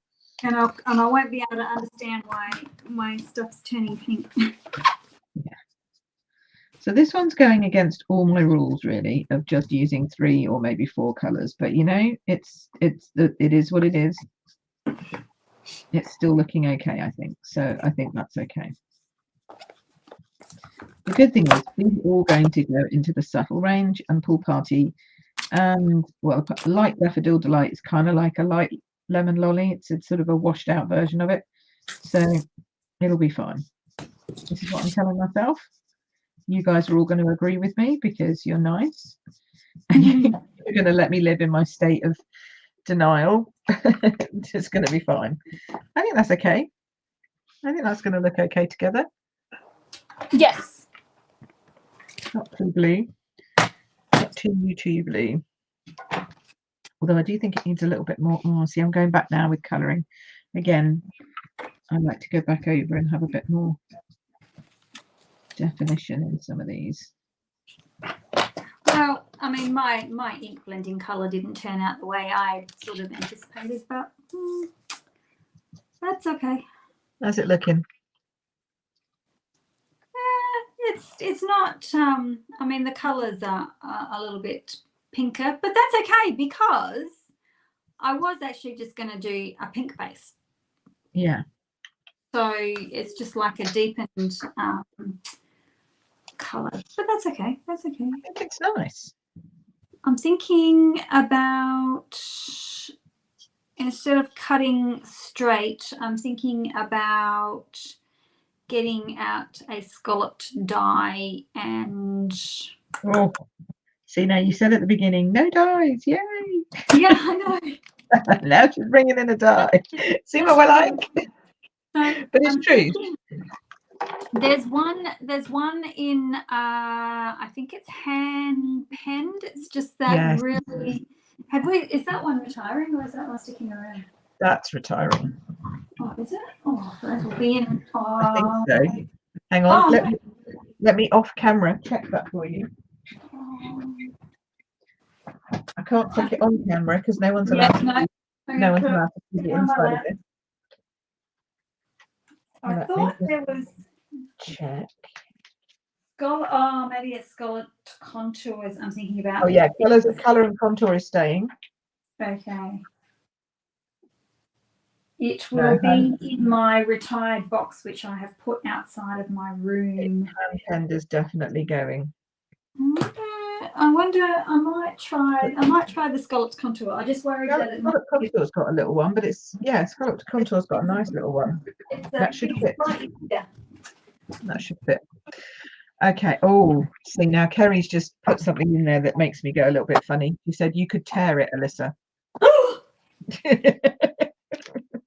And I won't be able to understand why my stuff's turning pink. Yeah. So this one's going against all my rules, really, of just using 3 or maybe 4 colors. But you know, it is what it is. It's still looking okay, I think. So I think that's okay. The good thing is these are all going to go into the subtle range and Pool Party. And well, Light Daffodil Delight is kind of like a light lemon lolly. It's sort of a washed out version of it. So it'll be fine. This is what I'm telling myself. You guys are all going to agree with me because you're nice. And you're going to let me live in my state of denial. It's going to be fine. I think that's okay. I think that's going to look okay together. Yes. Not too blue. Not too blue. Although I do think it needs a little bit more. Oh, see, I'm going back now with colouring. Again, I like to go back over and have a bit more definition in some of these. Well, I mean, my ink blending colour didn't turn out the way I sort of anticipated, but that's okay. How's it looking? It's not. I mean, the colours are a little bit pinker, but that's okay because I was actually just going to do a pink base. Yeah. So it's just like a deepened colour, but that's okay. That's okay. I think it's nice. I'm thinking about, instead of cutting straight, I'm thinking about getting out a scalloped die and. Oh, see, now you said at the beginning, no dies, yay! Yeah, I know. Now she's bringing in a die. See what we're like? But it's true. There's one in I think it's hand penned. It's just that yes. Really. Is that one retiring or is that one sticking around? That's retiring. Oh, is it? Oh, that'll be in. I think so. Hang on, let me off camera check that for you. I can't check it on camera because no one's allowed to see the inside of it. I thought there was check. Maybe it's scalloped contours I'm thinking about. Oh yeah, colour and contour is staying. Okay. It will be in my retired box, which I have put outside of my room. Hand penned is definitely going. I wonder. I might try the scalloped contour. I just worried that scalloped contour's got a little one, but scalloped contour's got a nice little one. That should fit. Yeah. That should fit. Okay. Oh, see, now Kerry's just put something in there that makes me go a little bit funny. She said you could tear it, Alisa.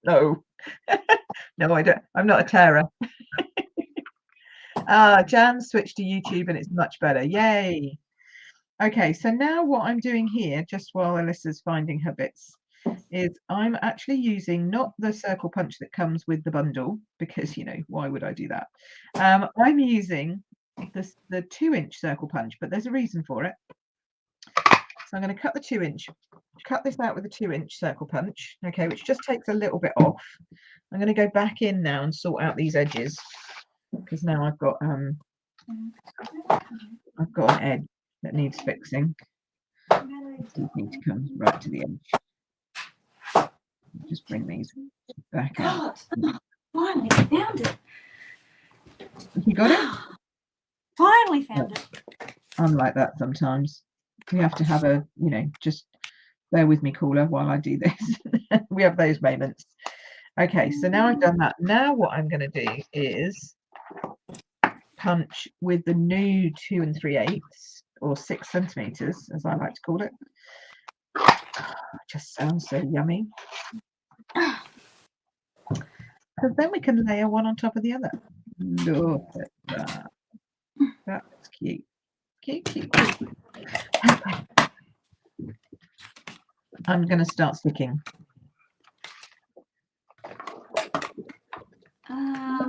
No. No, I don't. I'm not a tearer. Jan switched to YouTube and it's much better. Yay. Okay, so now what I'm doing here, just while Alisa's finding her bits, is I'm actually using not the circle punch that comes with the bundle, because, you know, why would I do that? I'm using the 2-inch circle punch, but there's a reason for it. So I'm going to cut the 2-inch, cut this out with a 2-inch circle punch, okay, which just takes a little bit off. I'm going to go back in now and sort out these edges, because now I've got an edge that needs fixing. These need to come right to the edge. Just bring these back out. Finally found it. You got it? Finally found it. I'm like that sometimes. We have to have a, just bear with me, caller, while I do this. We have those moments. Okay, so now I've done that. Now what I'm going to do is punch with the new 2 3/8 or 6 centimeters, as I like to call it. It just sounds so yummy. Because then we can layer one on top of the other. Look at that. That's cute. Cute, cute, cute. I'm going to start sticking.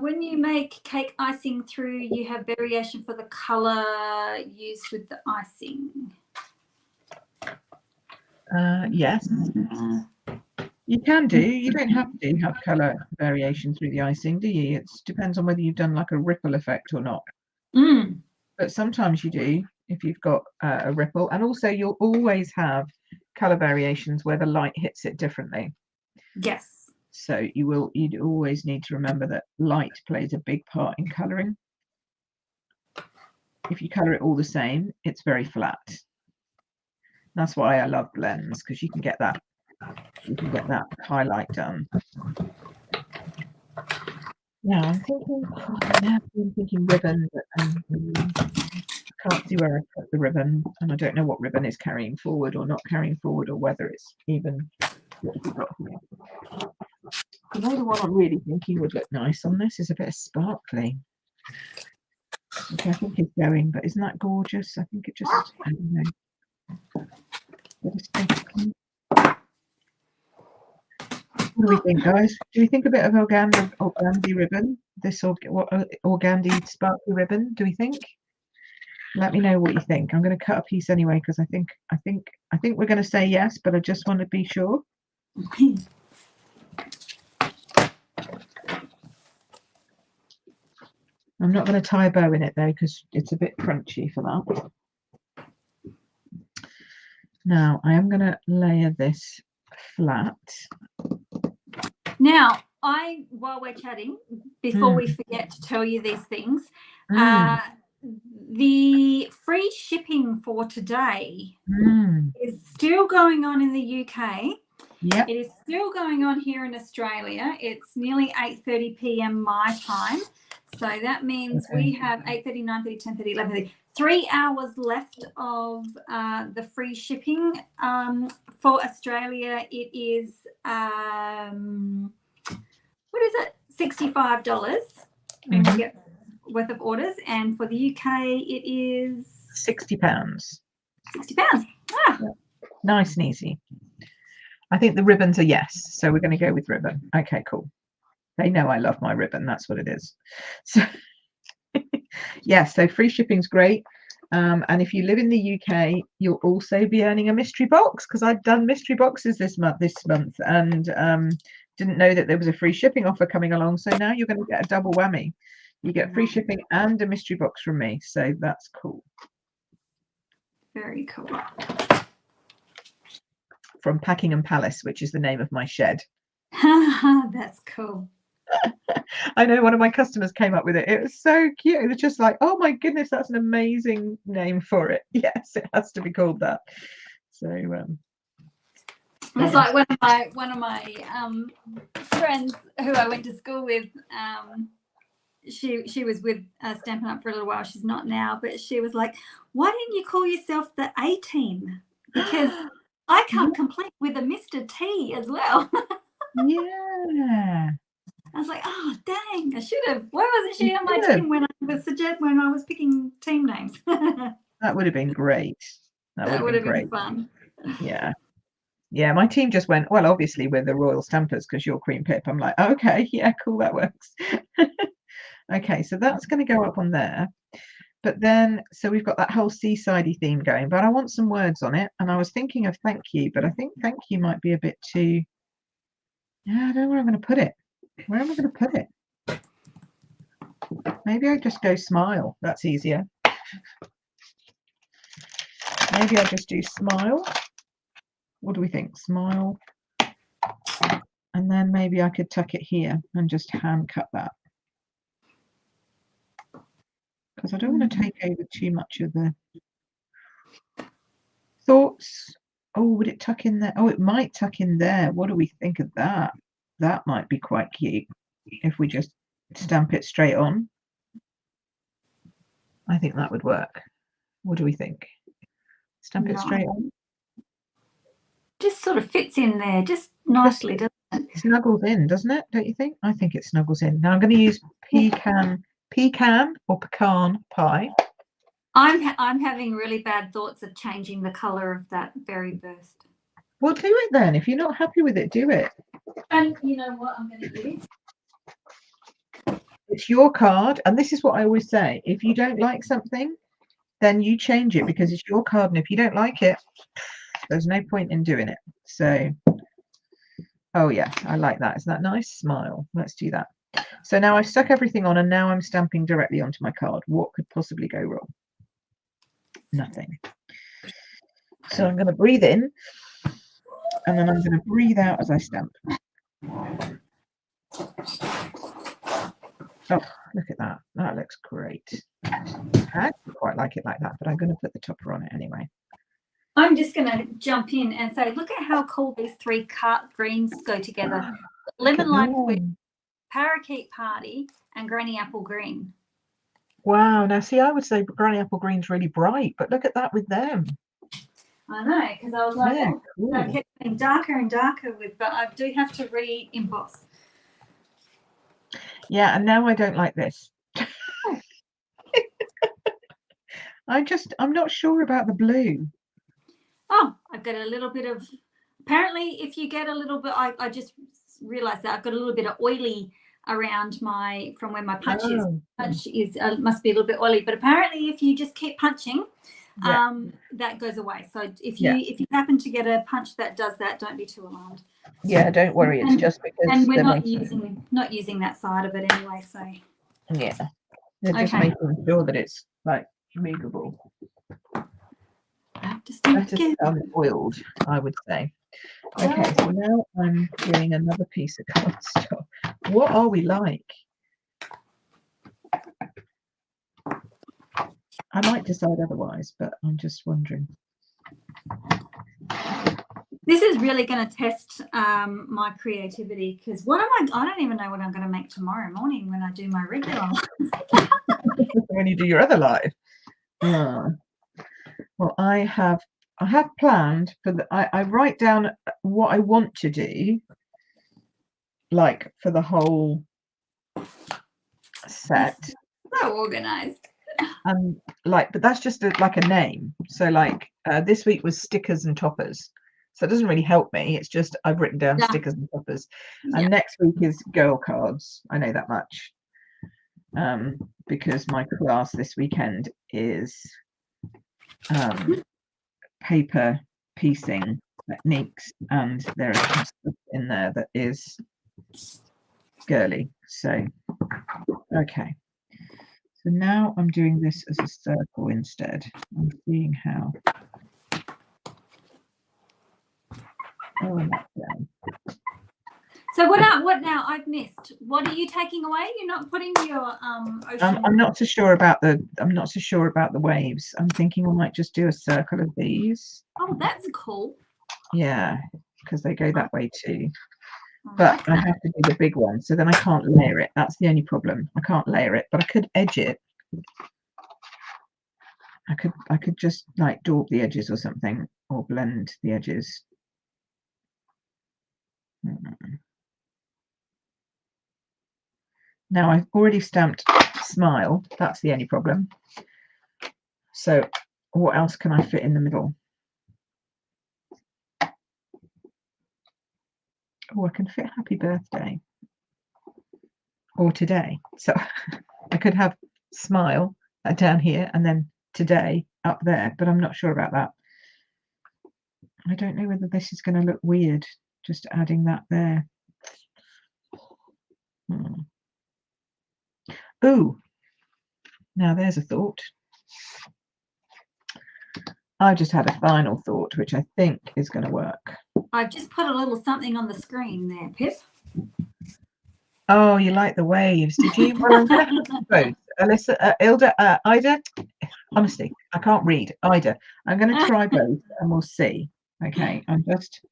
When you make cake icing through, you have variation for the color used with the icing. Yes. You can do. You don't have to have colour variation through the icing, do you? It depends on whether you've done like a ripple effect or not. But sometimes you do if you've got a ripple. And also you'll always have colour variations where the light hits it differently. Yes. So you'd always need to remember that light plays a big part in colouring. If you colour it all the same, it's very flat. That's why I love blends, because you can get that highlight done. Now I'm thinking ribbon, but I can't see where I put the ribbon, and I don't know what ribbon is carrying forward or not carrying forward, or whether it's even what we've got here. You know, the one I'm really thinking would look nice on this is a bit of sparkly, which I think is going, but isn't that gorgeous? I think it just, I don't know. What do we think, guys? Do we think a bit of organdy ribbon? This organdy sparkly ribbon? Do we think? Let me know what you think. I'm going to cut a piece anyway because I think we're going to say yes, but I just want to be sure. I'm not going to tie a bow in it though because it's a bit crunchy for that. Now I am going to layer this flat. Now, while we're chatting, before we forget to tell you these things, the free shipping for today is still going on in the UK. Yep. It is still going on here in Australia. It's nearly 8:30 p.m. my time. So that means we have 8:30, 9:30, 10:30, 11:30. 3 hours left of the free shipping. For Australia, it is, what is it? $65 when you get worth of orders. And for the UK, it is £60. £60. Ah. Yep. Nice and easy. I think the ribbons are yes. So we're going to go with ribbon. Okay, cool. They know I love my ribbon. That's what it is. So yeah, so free shipping's great. And if you live in the UK, you'll also be earning a mystery box because I've done mystery boxes this month and didn't know that there was a free shipping offer coming along. So now you're going to get a double whammy. You get free shipping and a mystery box from me. So that's cool. Very cool. From Packingham Palace, which is the name of my shed. That's cool. I know one of my customers came up with it. It was so cute. It was just like, oh my goodness, that's an amazing name for it. Yes, it has to be called that. So it's like one of my friends who I went to school with. She was with Stampin' Up for a little while. She's not now, but she was like, "Why didn't you call yourself the A-Team? Because I can't compete with a Mr. T as well." Yeah. I was like, oh dang, I should have. Why wasn't she on my team when I was picking team names? That would have been great. That would have been fun. Yeah. Yeah, my team just went, well, obviously we're the Royal Stampers because you're Queen Pip. I'm like, okay, yeah, cool, that works. Okay, so that's going to go up on there. But then, so we've got that whole seasidey theme going, but I want some words on it. And I was thinking of thank you, but I think thank you might be a bit too, yeah, I don't know where I'm going to put it. Where am I going to put it? Maybe I just go smile. That's easier. Maybe I just do smile. What do we think? Smile. And then maybe I could tuck it here and just hand cut that. Because I don't want to take over too much of the thoughts. Oh, would it tuck in there? Oh, it might tuck in there. What do we think of that? That might be quite cute if we just stamp it straight on. I think that would work. What do we think? Stamp it straight on? Just sort of fits in there, just nicely, doesn't it? Snuggles in, doesn't it? Don't you think? I think it snuggles in. Now I'm going to use pecan or pecan pie. I'm having really bad thoughts of changing the color of that berry burst. Well, do it then. If you're not happy with it, do it. And you know what I'm going to use? It's your card, and this is what I always say. If you don't like something, then you change it because it's your card, and if you don't like it, there's no point in doing it. So, oh yeah, I like that. Isn't that nice? Smile. Let's do that. So now I've stuck everything on, and now I'm stamping directly onto my card. What could possibly go wrong? Nothing. So I'm going to breathe in, and then I'm going to breathe out as I stamp. Oh, look at that. That looks great. I actually quite like it like that, but I'm going to put the topper on it anyway. I'm just going to jump in and say, look at how cool these three greens go together. Lemon lime twist, parakeet party, and granny apple green. Wow. Now, see, I would say granny apple green's really bright, but look at that with them. I know, because I was like, yeah, oh, cool. I kept getting darker and darker but I do have to re-emboss. Yeah, and now I don't like this. I'm not sure about the blue. Oh, I've got a little bit of, apparently if you get a little bit, I just realized that I've got a little bit of oily around from where my punch is. Punch is must be a little bit oily, but apparently if you just keep punching, that goes away. So if you happen to get a punch that does that, don't be too alarmed. Yeah, don't worry. It's just because, and we're not using that side of it anyway. So yeah, they're just making sure that it's like movable. Better unoiled, I would say. Okay, so now I'm doing another piece of cardstock. What are we like? I might decide otherwise, but I'm just wondering. This is really going to test my creativity, because I don't even know what I'm going to make tomorrow morning when I do my regular when you do your other live. Well, I have planned for I write down what I want to do, like for the whole set. So organized. But that's just like a name. So like this week was stickers and toppers. So it doesn't really help me. It's just I've written down stickers and toppers. And next week is girl cards. I know that much. Because my class this weekend is paper piecing techniques, and there is some stuff in there that is girly. So okay. So now I'm doing this as a circle instead. I'm seeing how. Oh, and that's down. So what now? I've missed. What are you taking away? You're not putting your ocean. I'm not so sure about the waves. I'm thinking I might just do a circle of these. Oh, that's cool. Yeah, because they go that way too. But I have to do the big one, so then I can't layer it. That's the only problem. I can't layer it, but I could edge it. I could just like daub the edges or something, or blend the edges. Now I've already stamped smile. That's the only problem. So what else can I fit in the middle? Oh, I can fit happy birthday or today. So I could have smile down here and then today up there, but I'm not sure about that. I don't know whether this is going to look weird, just adding that there. Ooh, now there's a thought. I just had a final thought, which I think is going to work. I've just put a little something on the screen there, Pip. Oh, you like the waves, did you? Well, I'm going to have both. Alyssa, Ida, honestly, I can't read. Ida, I'm going to try both and we'll see. Okay, I'm just,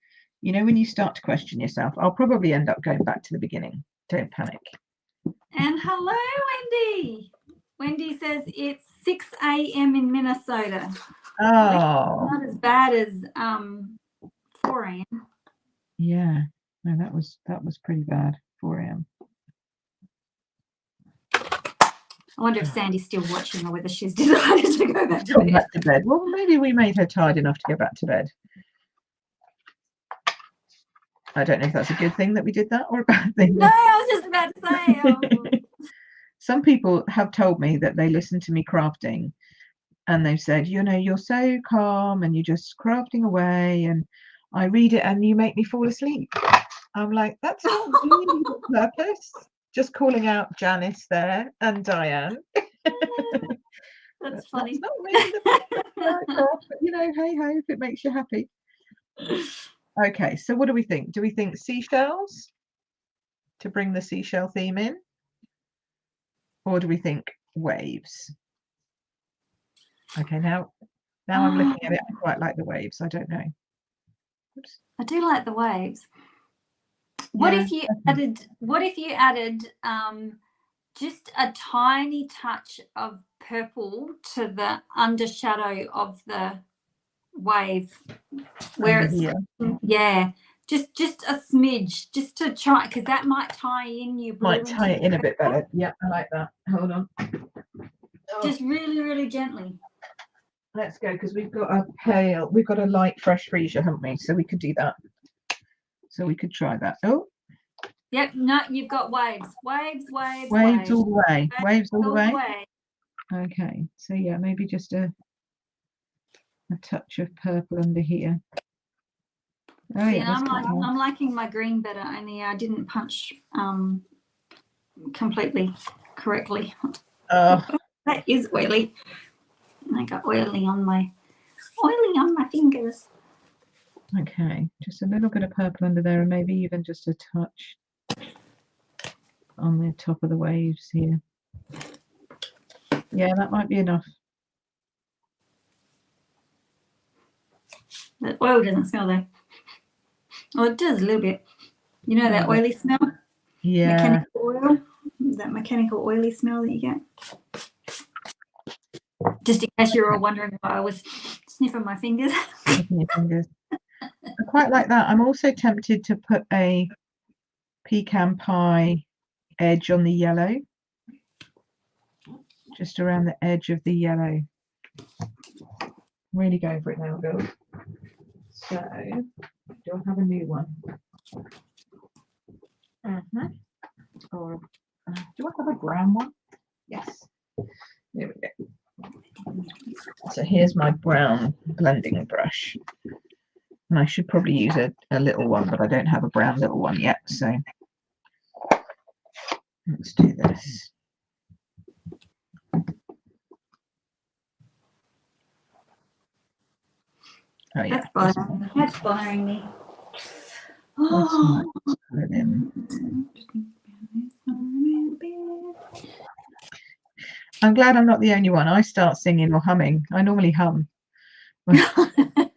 you know, when you start to question yourself, I'll probably end up going back to the beginning. Don't panic. And hello, Wendy. Wendy says it's 6 a.m. in Minnesota. Oh, not as bad as 4 a.m. Yeah, no, that was pretty bad. 4 a.m. I wonder if Sandy's still watching or whether she's decided to go back to bed. Well, maybe we made her tired enough to go back to bed. I don't know if that's a good thing that we did that or a bad thing. No, I was just about to say. Some people have told me that they listen to me crafting and they've said, you know, you're so calm and you're just crafting away and I read it and you make me fall asleep. I'm like, that's not really the purpose. Just calling out Janice there and Diane. That's funny. That's not really the purpose, but you know, hey ho, if it makes you happy. Okay, so what do we think? Do we think seashells to bring the seashell theme in? Or do we think waves? Okay, now I'm looking at it. I quite like the waves. I don't know. Oops. I do like the waves. What if you added just a tiny touch of purple to the undershadow of the wave where it's just a smidge, just to try, because that might tie in your blue. Might tie it in a bit better. Yeah, I like that. Hold on. Just really, really gently. Let's go, because we've got a light fresh freezer, haven't we? So we could do that. So we could try that. Oh. Yep, no, you've got waves. Waves all the way. Waves all the way. Okay, so yeah, maybe just a touch of purple under here. Oh, see, yeah, I'm liking my green better, only I didn't punch completely correctly. Oh, that is oily. I got oily on my fingers. Okay, just a little bit of purple under there, and maybe even just a touch on the top of the waves here. Yeah, that might be enough. The oil doesn't smell though. Oh, it does a little bit. You know that oily smell? Yeah. Mechanical oil? That mechanical oily smell that you get? Just in case you're all wondering why I was sniffing my fingers. Sniffing your fingers. I quite like that. I'm also tempted to put a pecan pie edge on the yellow. Just around the edge of the yellow. Really going for it now, Bill. So, do I have a new one? Or do I have a brown one? Yes. There we go. So here's my brown blending brush. And I should probably use a little one, but I don't have a brown little one yet. So let's do this. Oh yeah, that's bothering me. Oh. Put it in. I'm glad I'm not the only one. I start singing or humming. I normally hum. The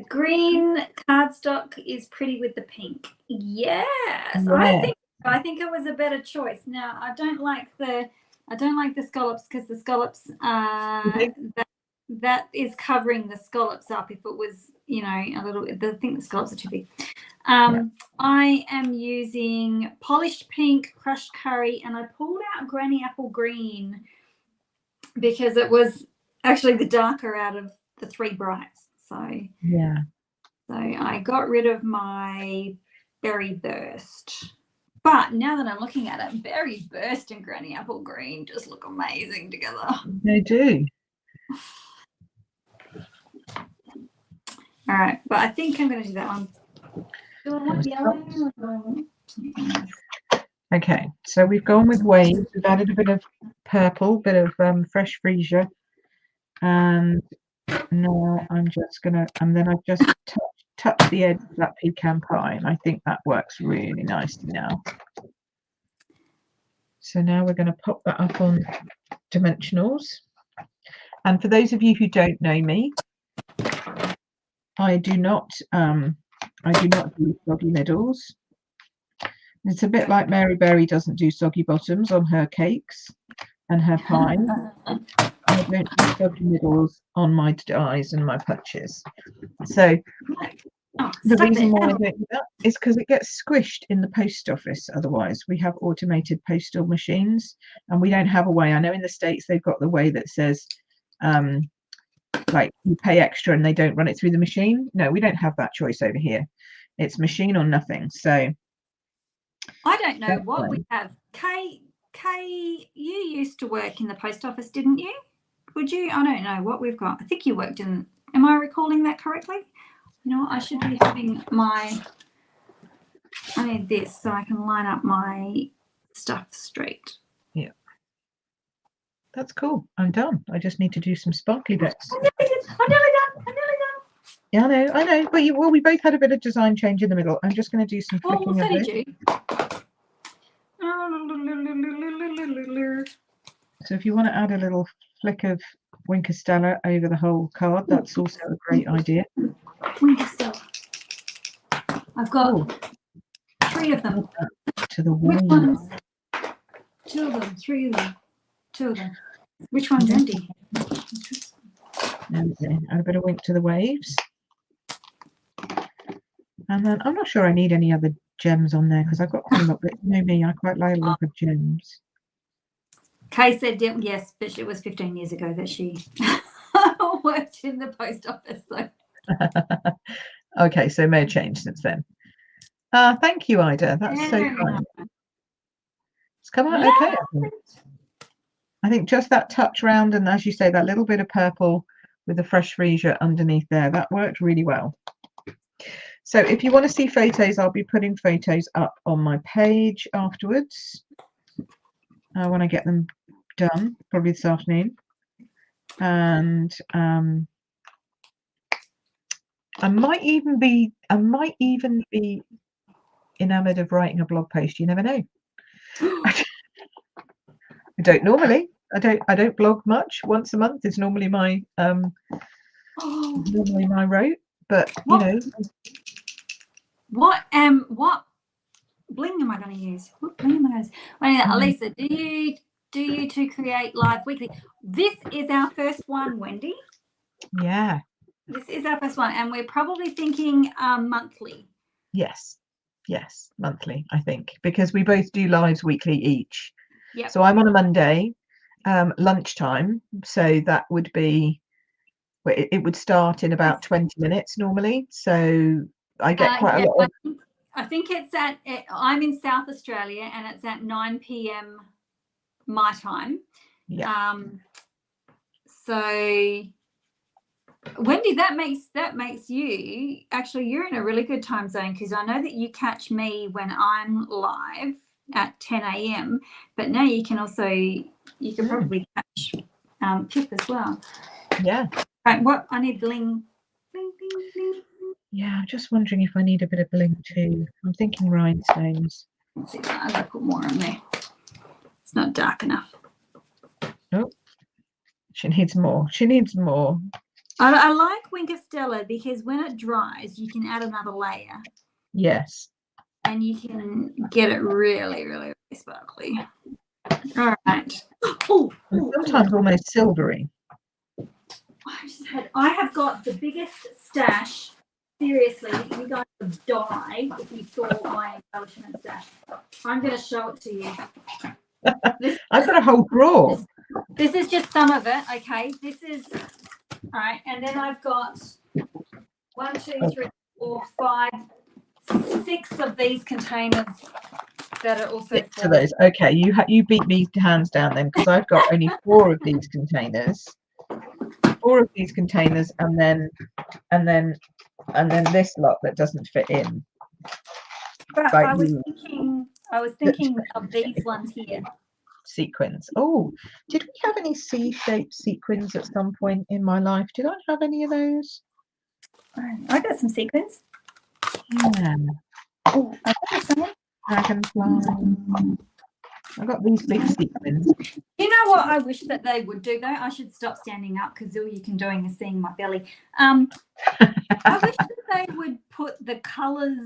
green cardstock is pretty with the pink. Yes, yeah. I think it was a better choice. Now I don't like the scallops, because the scallops that is covering the scallops up. If it was, you know, a little, I think the scallops are too big. I am using polished pink, crushed curry, and I pulled out granny apple green because it was actually the darker out of the three brights. So yeah. So I got rid of my berry burst. But now that I'm looking at it, berry burst and granny apple green just look amazing together. They do. All right, but I think I'm going to do that one. Do I want yellow? Okay, so we've gone with waves. We've added a bit of purple, bit of fresh freesia, and No, I'm just gonna, and then I've just touch the edge of that pecan pie, and I think that works really nicely now. So now we're going to pop that up on dimensionals. And for those of you who don't know me, I do not do soggy middles. It's a bit like Mary Berry doesn't do soggy bottoms on her cakes and her pie. I don't do soggy middles on my dies and my punches. So the reason why I don't do that is because it gets squished in the post office. Otherwise, we have automated postal machines, and we don't have a way. I know in the States they've got the way that says, like you pay extra and they don't run it through the machine. No, we don't have that choice over here. It's machine or nothing. So I don't know what we have. Kay, you used to work in the post office, didn't you? Would you? I don't know what we've got. I think you worked in. Am I recalling that correctly? You know, I should be having I need this so I can line up my stuff straight. Yeah. That's cool. I'm done. I just need to do some sparkly bits. I'm nearly done. Yeah, I know. But we both had a bit of design change in the middle. I'm just going to do some flicking of it. So if you want to add a little flick of Winker Stella over the whole card, that's also a great idea. Winker Stella. I've got 3 of them. To the wall. Which ones? 2 of them. 3 of them. 2 of them. Which one's empty? Okay. Add a bit of wink to the waves. And then I'm not sure I need any other gems on there because I've got quite a lot, but you know me, I quite like a lot of gems. Kay said yes, but it was 15 years ago that she worked in the post office. So. Okay, so may have changed since then. Thank you, Ida. That's so kind. It's come out okay. I think just that touch round, and as you say, that little bit of purple with the fresh freesia underneath there, that worked really well. So if you want to see photos, I'll be putting photos up on my page afterwards. I want to get them done probably this afternoon. And I might even be enamored of writing a blog post. You never know. I don't normally. I don't blog much. Once a month is normally my route. But you know. What bling am I going to use? What bling am I going to use? Alisa, do you two create live weekly? This is our first one, Wendy. Yeah. This is our first one, and we're probably thinking monthly. Yes, monthly, I think, because we both do lives weekly each. Yeah. So I'm on a Monday, lunchtime. So that would be, it would start in about 20 minutes normally. So I get quite a lot of. I think I'm in South Australia, and it's at 9 p.m. my time. Yeah. So Wendy, that makes you actually, you're in a really good time zone, because I know that you catch me when I'm live at 10 a.m. But now you can probably catch Pip as well. Yeah. Right, what I need bling. Yeah, I'm just wondering if I need a bit of bling too. I'm thinking rhinestones. Let's see, I'm going to put more on there. It's not dark enough. Oh, she needs more. I like Winker Stella because when it dries, you can add another layer. Yes. And you can get it really, really, really sparkly. All right. Sometimes almost silvery. I have got the biggest stash. Seriously, you guys would die if you saw my embellishment stash. I'm going to show it to you. I've got a whole drawer. This is just some of it, okay? This is, all right, and then I've got 1, 2, 3, 4, 5, 6 of these containers that are also 6 of those. Okay, you beat me hands down then, because I've got only 4 of these containers. 4 of these containers, and then this lot that doesn't fit in. But I was thinking of these ones here. sequins. Oh, did we have any C-shaped sequins at some point in my life? Did I have any of those? I got some sequins. Yeah. Oh, I got some. Dragonfly. I got these big sequins. You know what I wish that they would do though? I should stop standing up because all you can doing is seeing my belly. I wish that they would put the colours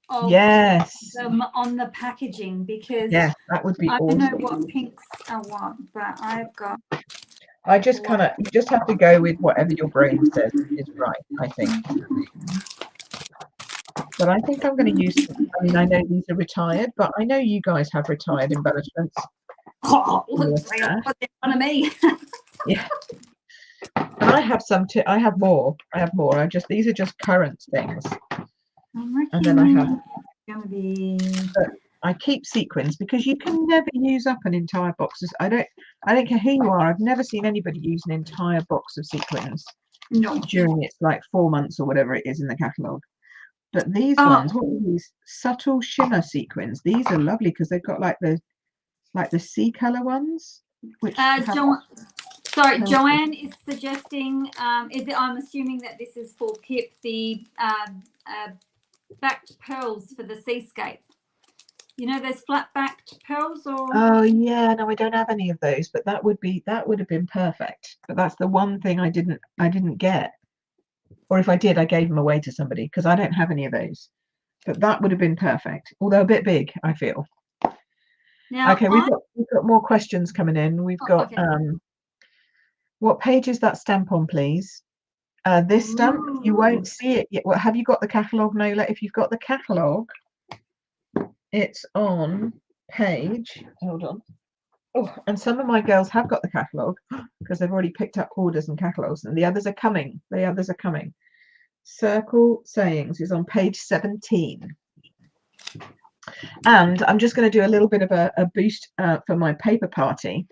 of them on the packaging, because that would be I awesome. don't know what pinks are what, but I've got. I just you just have to go with whatever your brain says is right, I think. But I think I'm going to use, I mean, I know these are retired, but I know you guys have retired embellishments. Oh, look, put it in front of me. Yeah. And I have some too. I have more. These are just current things. And then I have, but I keep sequins because you can never use up an entire box. I don't care who you are. I've never seen anybody use an entire box of sequins during its like 4 months or whatever it is in the catalogue. But these ones, what are these? Subtle shimmer sequins. These are lovely because they've got like the sea color ones. Which Joanne is suggesting, I'm assuming that this is for Pip, the backed pearls for the seascape. You know those flat backed pearls? Or oh yeah, no, I don't have any of those, but that would have been perfect. But that's the one thing I didn't get. Or if I did, I gave them away to somebody because I don't have any of those. But that would have been perfect, although a bit big, I feel. Now, okay, we've got more questions coming in. We've got what page is that stamp on, please? This stamp, you won't see it yet. Well, have you got the catalogue, Nola? If you've got the catalogue, it's on page, hold on. Oh, and some of my girls have got the catalogue because they've already picked up orders and catalogues, and the others are coming. Circle Sayings is on page 17. And I'm just going to do a little bit of a boost for my paper party,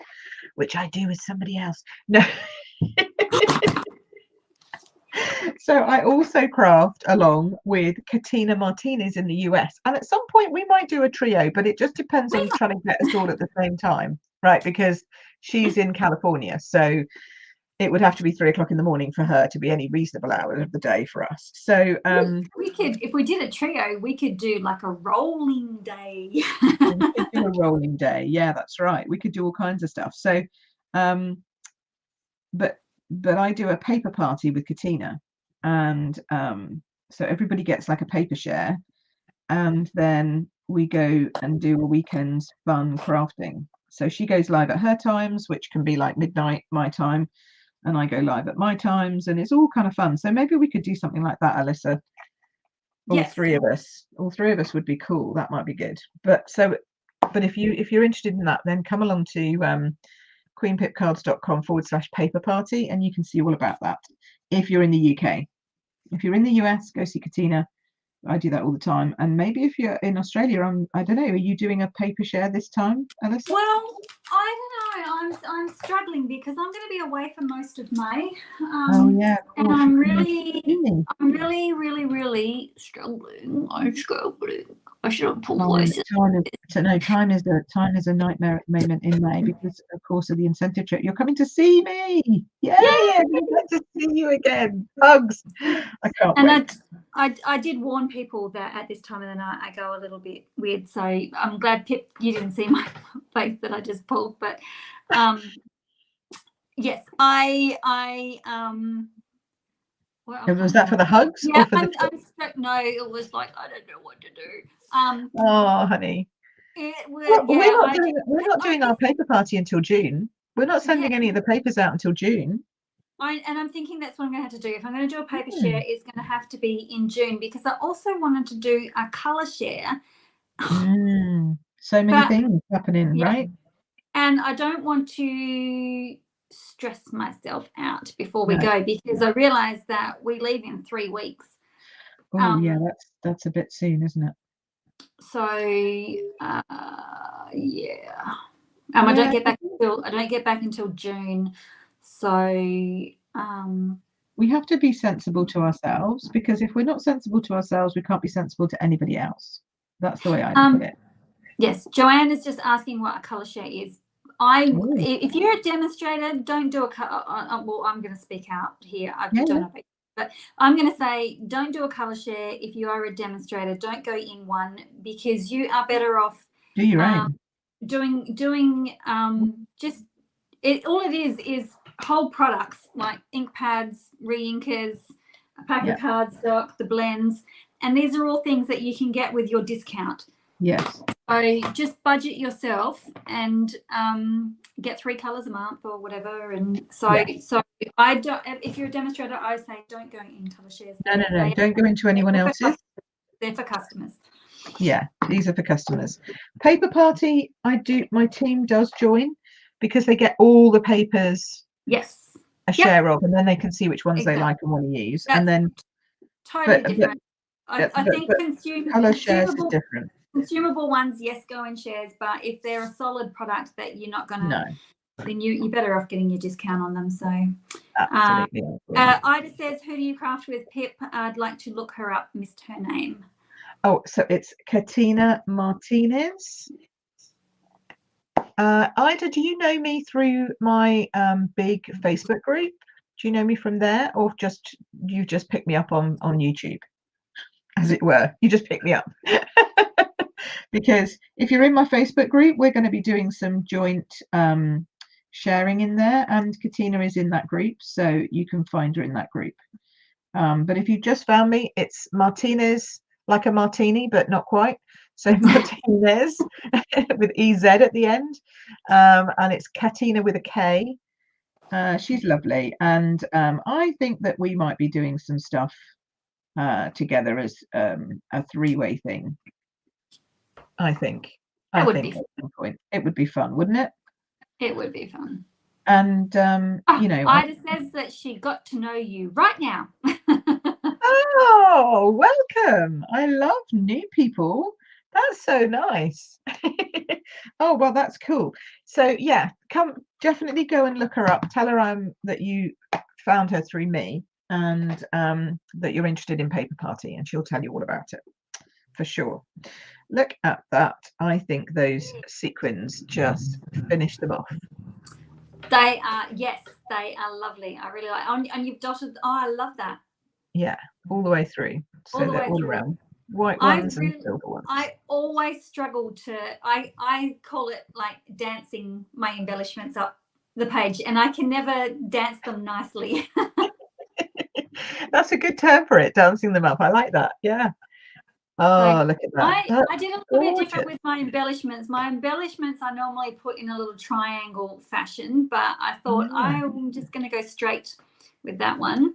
which I do with somebody else. No. So I also craft along with Katina Martinez in the US. And at some point we might do a trio, but it just depends on trying to get us all at the same time, right? Because she's in California. So it would have to be 3 o'clock in the morning for her to be any reasonable hour of the day for us. So we could, if we did a trio, we could do like a rolling day. We could do a rolling day. Yeah, that's right. We could do all kinds of stuff. So, but I do a paper party with Katina, and so everybody gets like a paper share, and then we go and do a weekend's fun crafting. So she goes live at her times, which can be like midnight my time, and I go live at my times, and it's all kind of fun. So maybe we could do something like that, Alisa. All three of us would be cool. That might be good. But if you're interested in that, then come along to queenpipcards.com/paper party, and you can see all about that. If you're in the UK, if you're in the US, go see Katina. I do that all the time. And maybe if you're in Australia, I don't know, are you doing a paper share this time, Alisa? Well, I don't know. I'm struggling because I'm going to be away for most of May. Oh yeah, and I'm really struggling. I'm struggling. I should have pulled voices. Time is a nightmare at the moment in May because, of course, of the incentive trip. You're coming to see me. Yay! I'm glad to see you again. Hugs. I can't wait. I did warn people that at this time of the night I go a little bit weird. So I'm glad, Pip, you didn't see my face that I just pulled. But yes, was that for the hugs? Yeah, or for no, it was like I don't know what to do. Oh, honey. We're not doing our paper party until June. We're not sending any of the papers out until June. And I'm thinking that's what I'm going to have to do. If I'm going to do a paper share, it's going to have to be in June, because I also wanted to do a colour share. So many things happening, right? And I don't want to stress myself out before we go, because I realise that we leave in 3 weeks. Oh yeah, that's a bit soon, isn't it? So I don't get back until June. So we have to be sensible to ourselves, because if we're not sensible to ourselves, we can't be sensible to anybody else. That's the way I look at it. Yes, Joanne is just asking what a colour share is. Ooh. If you're a demonstrator, don't do a well, I'm going to speak out here. I don't know, but I'm going to say don't do a color share. If you are a demonstrator, don't go in one, because you are better off Do your own. doing just it. All it is whole products like ink pads, re-inkers, a pack of cardstock, the blends, and these are all things that you can get with your discount. Yes. So just budget yourself and get 3 colors a month or whatever. And so I don't. If you're a demonstrator, I say don't go in color shares. No. Don't go into anyone else's. They're for customers. Yeah, these are for customers. Paper Party, my team does join, because they get all the papers. Yes. A share of, and then they can see which ones they like and want to use. That's and then totally different. I think color shares is different. Consumable ones, yes, go in shares, but if they're a solid product that you're not going to, then you're better off getting your discount on them. So absolutely. Ida says, who do you craft with, Pip? I'd like to look her up, missed her name. Oh, so it's Katina Martinez. Ida, do you know me through my big Facebook group? Do you know me from there, or you just picked me up on YouTube, as it were? You just picked me up. Because if you're in my Facebook group, we're going to be doing some joint sharing in there, and Katina is in that group, so you can find her in that group. But if you just found me, it's Martinez, like a martini, but not quite. So Martinez with EZ at the end, and it's Katina with a K. She's lovely, and I think that we might be doing some stuff together as a 3-way thing. I think at some point it would be fun, wouldn't it? It would be fun. And you know, Ida says that she got to know you right now. Oh, welcome. I love new people. That's so nice. Oh, well, that's cool. So yeah, definitely go and look her up. Tell her that you found her through me, and that you're interested in Paper Party, and she'll tell you all about it for sure. Look at that. I think those sequins just finish them off. They are, yes, they are lovely. I really like, and you've dotted, I love that. Yeah, all the way through. So they're all around. White ones and silver ones. I always struggle I call it like dancing my embellishments up the page, and I can never dance them nicely. That's a good term for it, dancing them up. I like that. Yeah. Oh, look at that. I did a little bit different with my embellishments. My embellishments I normally put in a little triangle fashion, but I thought I'm just going to go straight with that one.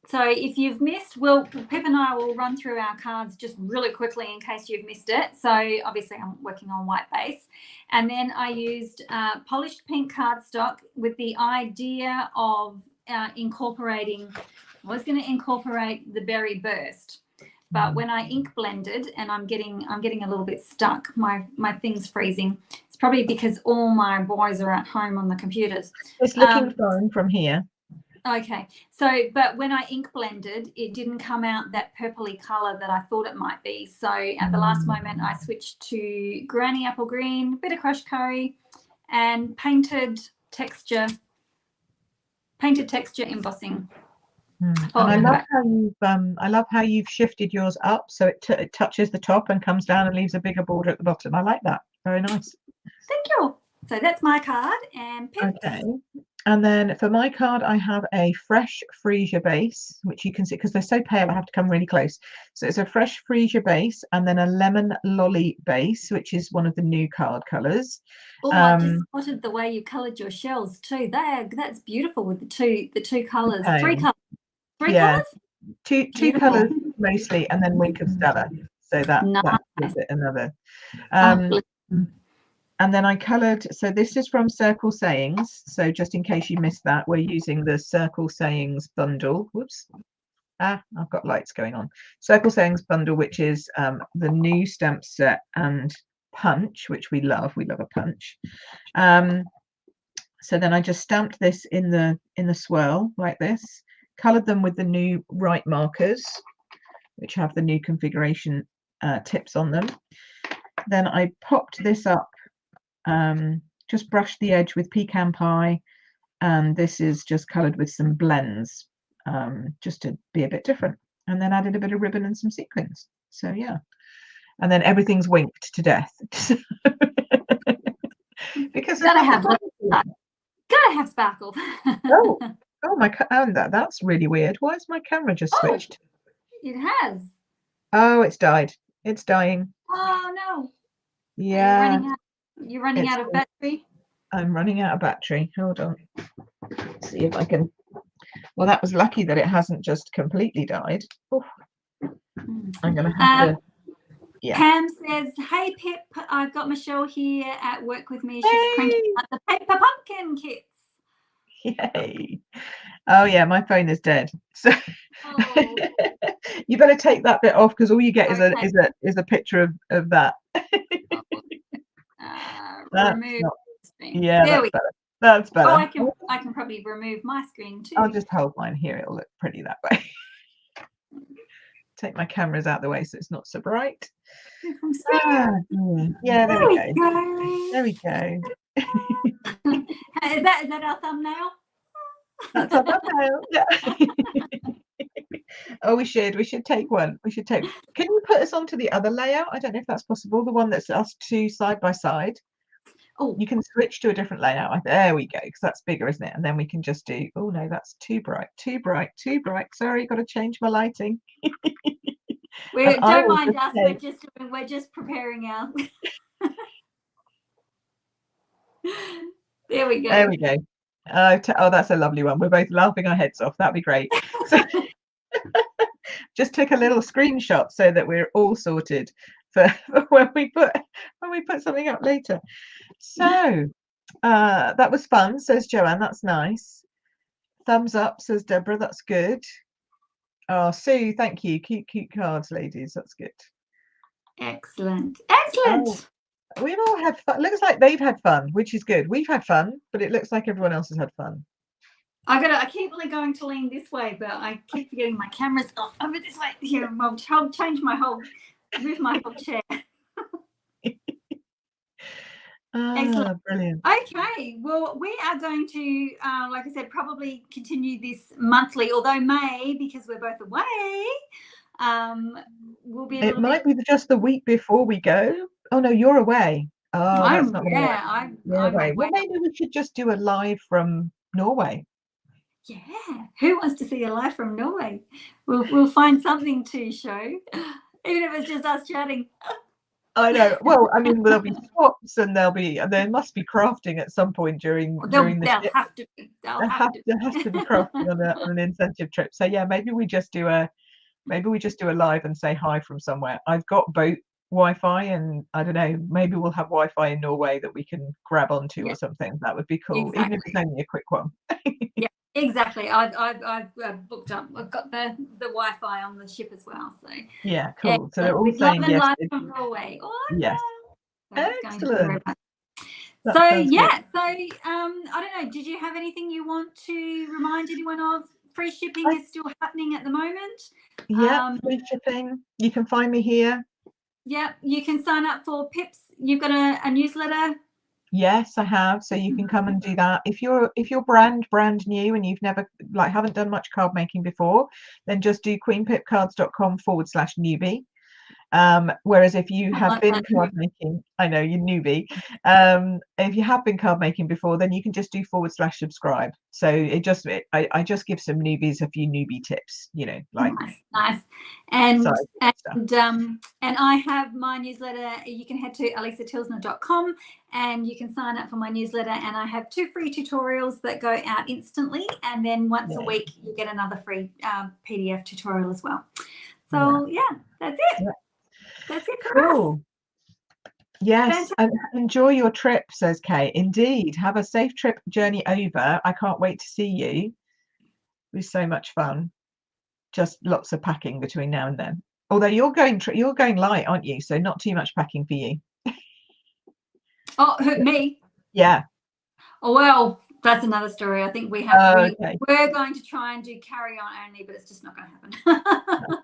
So if you've missed, Pip and I will run through our cards just really quickly in case you've missed it. So obviously I'm working on white base. And then I used polished pink cardstock with the idea of incorporating, I was going to incorporate the berry burst. But when I ink blended, and I'm getting a little bit stuck, my thing's freezing. It's probably because all my boys are at home on the computers. It's looking fine from here. Okay, so but when I ink blended, it didn't come out that purpley color that I thought it might be. So at the last moment, I switched to granny apple green, bit of crushed curry, and painted texture embossing. And I love how you've shifted yours up, so it touches the top and comes down and leaves a bigger border at the bottom. I like that. Very nice. Thank you. So that's my card, and Pip's. Okay. And then for my card, I have a fresh freesia base, which you can see because they're so pale, I have to come really close. So it's a fresh freesia base, and then a lemon lolly base, which is one of the new card colors. Oh, I just spotted the way you colored your shells too. That's beautiful with the two colors. Okay. Three colors? Two colors mostly, and then Wink of Stella. So that gives it another. And then I coloured, so this is from Circle Sayings. So just in case you missed that, we're using the Circle Sayings bundle. Whoops. I've got lights going on. Circle Sayings bundle, which is the new stamp set and punch, which we love. We love a punch. So then I just stamped this in the swirl like this, coloured them with the new right markers, which have the new configuration tips on them. Then I popped this up just brushed the edge with pecan pie, and this is just coloured with some blends, just to be a bit different, and then added a bit of ribbon and some sequins. So yeah, and then everything's winked to death. Because gotta have sparkle. Oh my, that's really weird. Why has my camera just switched? It has. Oh, it's died. It's dying. Oh no. Yeah. You're running out of battery? I'm running out of battery. Hold on. Let's see if I can. Well, that was lucky that it hasn't just completely died. Oof. I'm gonna have to. Yeah. Pam says, "Hey Pip, I've got Michelle here at work with me. She's cranking out the paper pumpkin kits." Yay! Oh yeah, my phone is dead. So you better take that bit off, because all you get is a picture of that. Remove screen. Yeah, there that's better. That's better. Oh, I can probably remove my screen too. I'll just hold mine here. It'll look pretty that way. Take my cameras out the way so it's not so bright. Yeah, there we go. There we go. Is that our thumbnail? That's our thumbnail. Yeah. Oh, we should take one. Can you put us onto the other layout? I don't know if that's possible. The one that's us two side by side. Oh, you can switch to a different layout. There we go, because that's bigger, isn't it? And then we can just do. Oh no, that's too bright. Sorry, got to change my lighting. Don't mind us. We're just preparing our. There we go. There we go. Oh, that's a lovely one. We're both laughing our heads off. That'd be great. So, just took a little screenshot so that we're all sorted for when we put something up later. So that was fun, says Joanne. That's nice. Thumbs up, says Deborah. That's good. Oh, Sue, thank you. Cute cards, ladies. That's good. Excellent. Oh, we've all had fun. Looks like they've had fun, which is good. We've had fun, but it looks like everyone else has had fun. I keep going to lean this way, but I keep forgetting my camera's over this way. Here, I'll change my whole chair. Excellent. Brilliant. Okay, well, we are going to, like I said, probably continue this monthly, although May, because we're both away, will be. It might be just the week before we go. Oh no, you're away. Oh, that's not I'm away. Well, maybe we should just do a live from Norway. Yeah, who wants to see a live from Norway? We'll find something to show, even if it's just us chatting. I know. Well, I mean, there'll be swaps, and there must be crafting at some point during the trip. There has to be crafting on an incentive trip. So yeah, maybe we just do a live and say hi from somewhere. I've got boat Wi-Fi, and I don't know, maybe we'll have Wi-Fi in Norway that we can grab onto or something. That would be cool, even if it's only a quick one. Yeah, exactly. I've booked up. I've got the Wi-Fi on the ship as well. So yeah, cool. So they're all saying yes. Live from Norway. Awesome. Yes. Excellent. So yeah, so I don't know. Did you have anything you want to remind anyone of? Free shipping is still happening at the moment. Yeah, free shipping. You can find me here. Yeah, you can sign up for Pips. You've got a newsletter. Yes, I have. So you can come and do that. If you're brand new and you've never haven't done much card making before, then just do queenpipcards.com/newbie. Whereas if you have been card making, I know you're newbie. If you have been card making before, then you can just do /subscribe. So I just give some newbies a few newbie tips, nice. And I have my newsletter. You can head to alisatilsner.com and you can sign up for my newsletter, and I have 2 free tutorials that go out instantly, and then once a week you get another free PDF tutorial as well. So yeah, that's it. Yeah. That's it for us. Yes, and enjoy your trip, says Kay. Indeed, have a safe trip journey over. I can't wait to see you. It was so much fun. Just lots of packing between now and then. Although you're going light, aren't you? So not too much packing for you. Oh, me? Yeah. Oh well, that's another story. I think we have. We're going to try and do carry on only, but it's just not going to happen.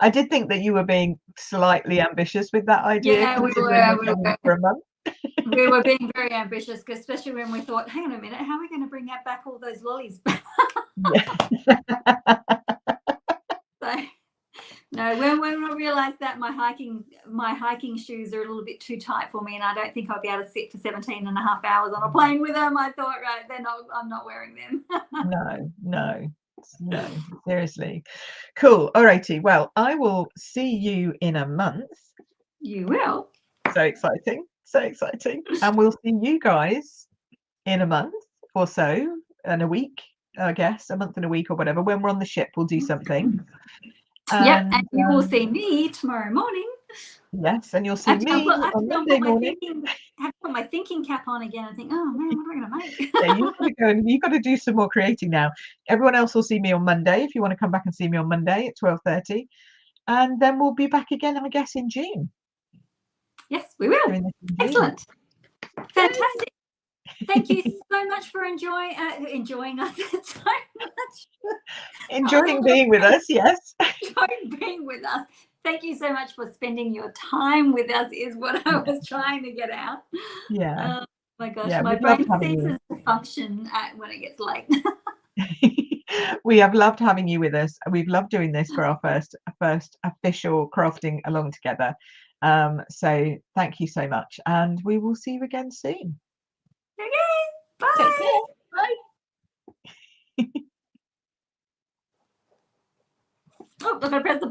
I did think that you were being slightly ambitious with that idea. Yeah, we were. For a month. We were being very ambitious, especially when we thought, hang on a minute, how are we going to bring back all those lollies? Yeah. So, no, when I realised that my hiking shoes are a little bit too tight for me, and I don't think I'll be able to sit for 17 and a half hours on a plane with them, I thought, right, I'm not wearing them. No, seriously. Cool. Alrighty. Well, I will see you in a month. You will. So exciting. And we'll see you guys in a month or so, and a week, I guess, a month and a week or whatever. When we're on the ship, we'll do something. And you will see me tomorrow morning. Yes, and you'll see me on Monday morning. I have to put my thinking cap on again and think, oh man, what am I going to make? Yeah, you've got to go and you've got to do some more creating now. Everyone else will see me on Monday if you want to come back and see me on Monday at 12:30. And then we'll be back again, I guess, in June. Yes, we will. Excellent. Fantastic. Thank you so much for enjoying us so much. Enjoying being with us, yes. Enjoying being with us. Thank you so much for spending your time with us is what I was trying to get out. Yeah. Oh my gosh, yeah, my brain ceases to function when it gets late. We have loved having you with us. We've loved doing this for our first official crafting along together. So thank you so much, and we will see you again soon. Okay, bye. Take care. Bye. Oh, look, I pressed the button.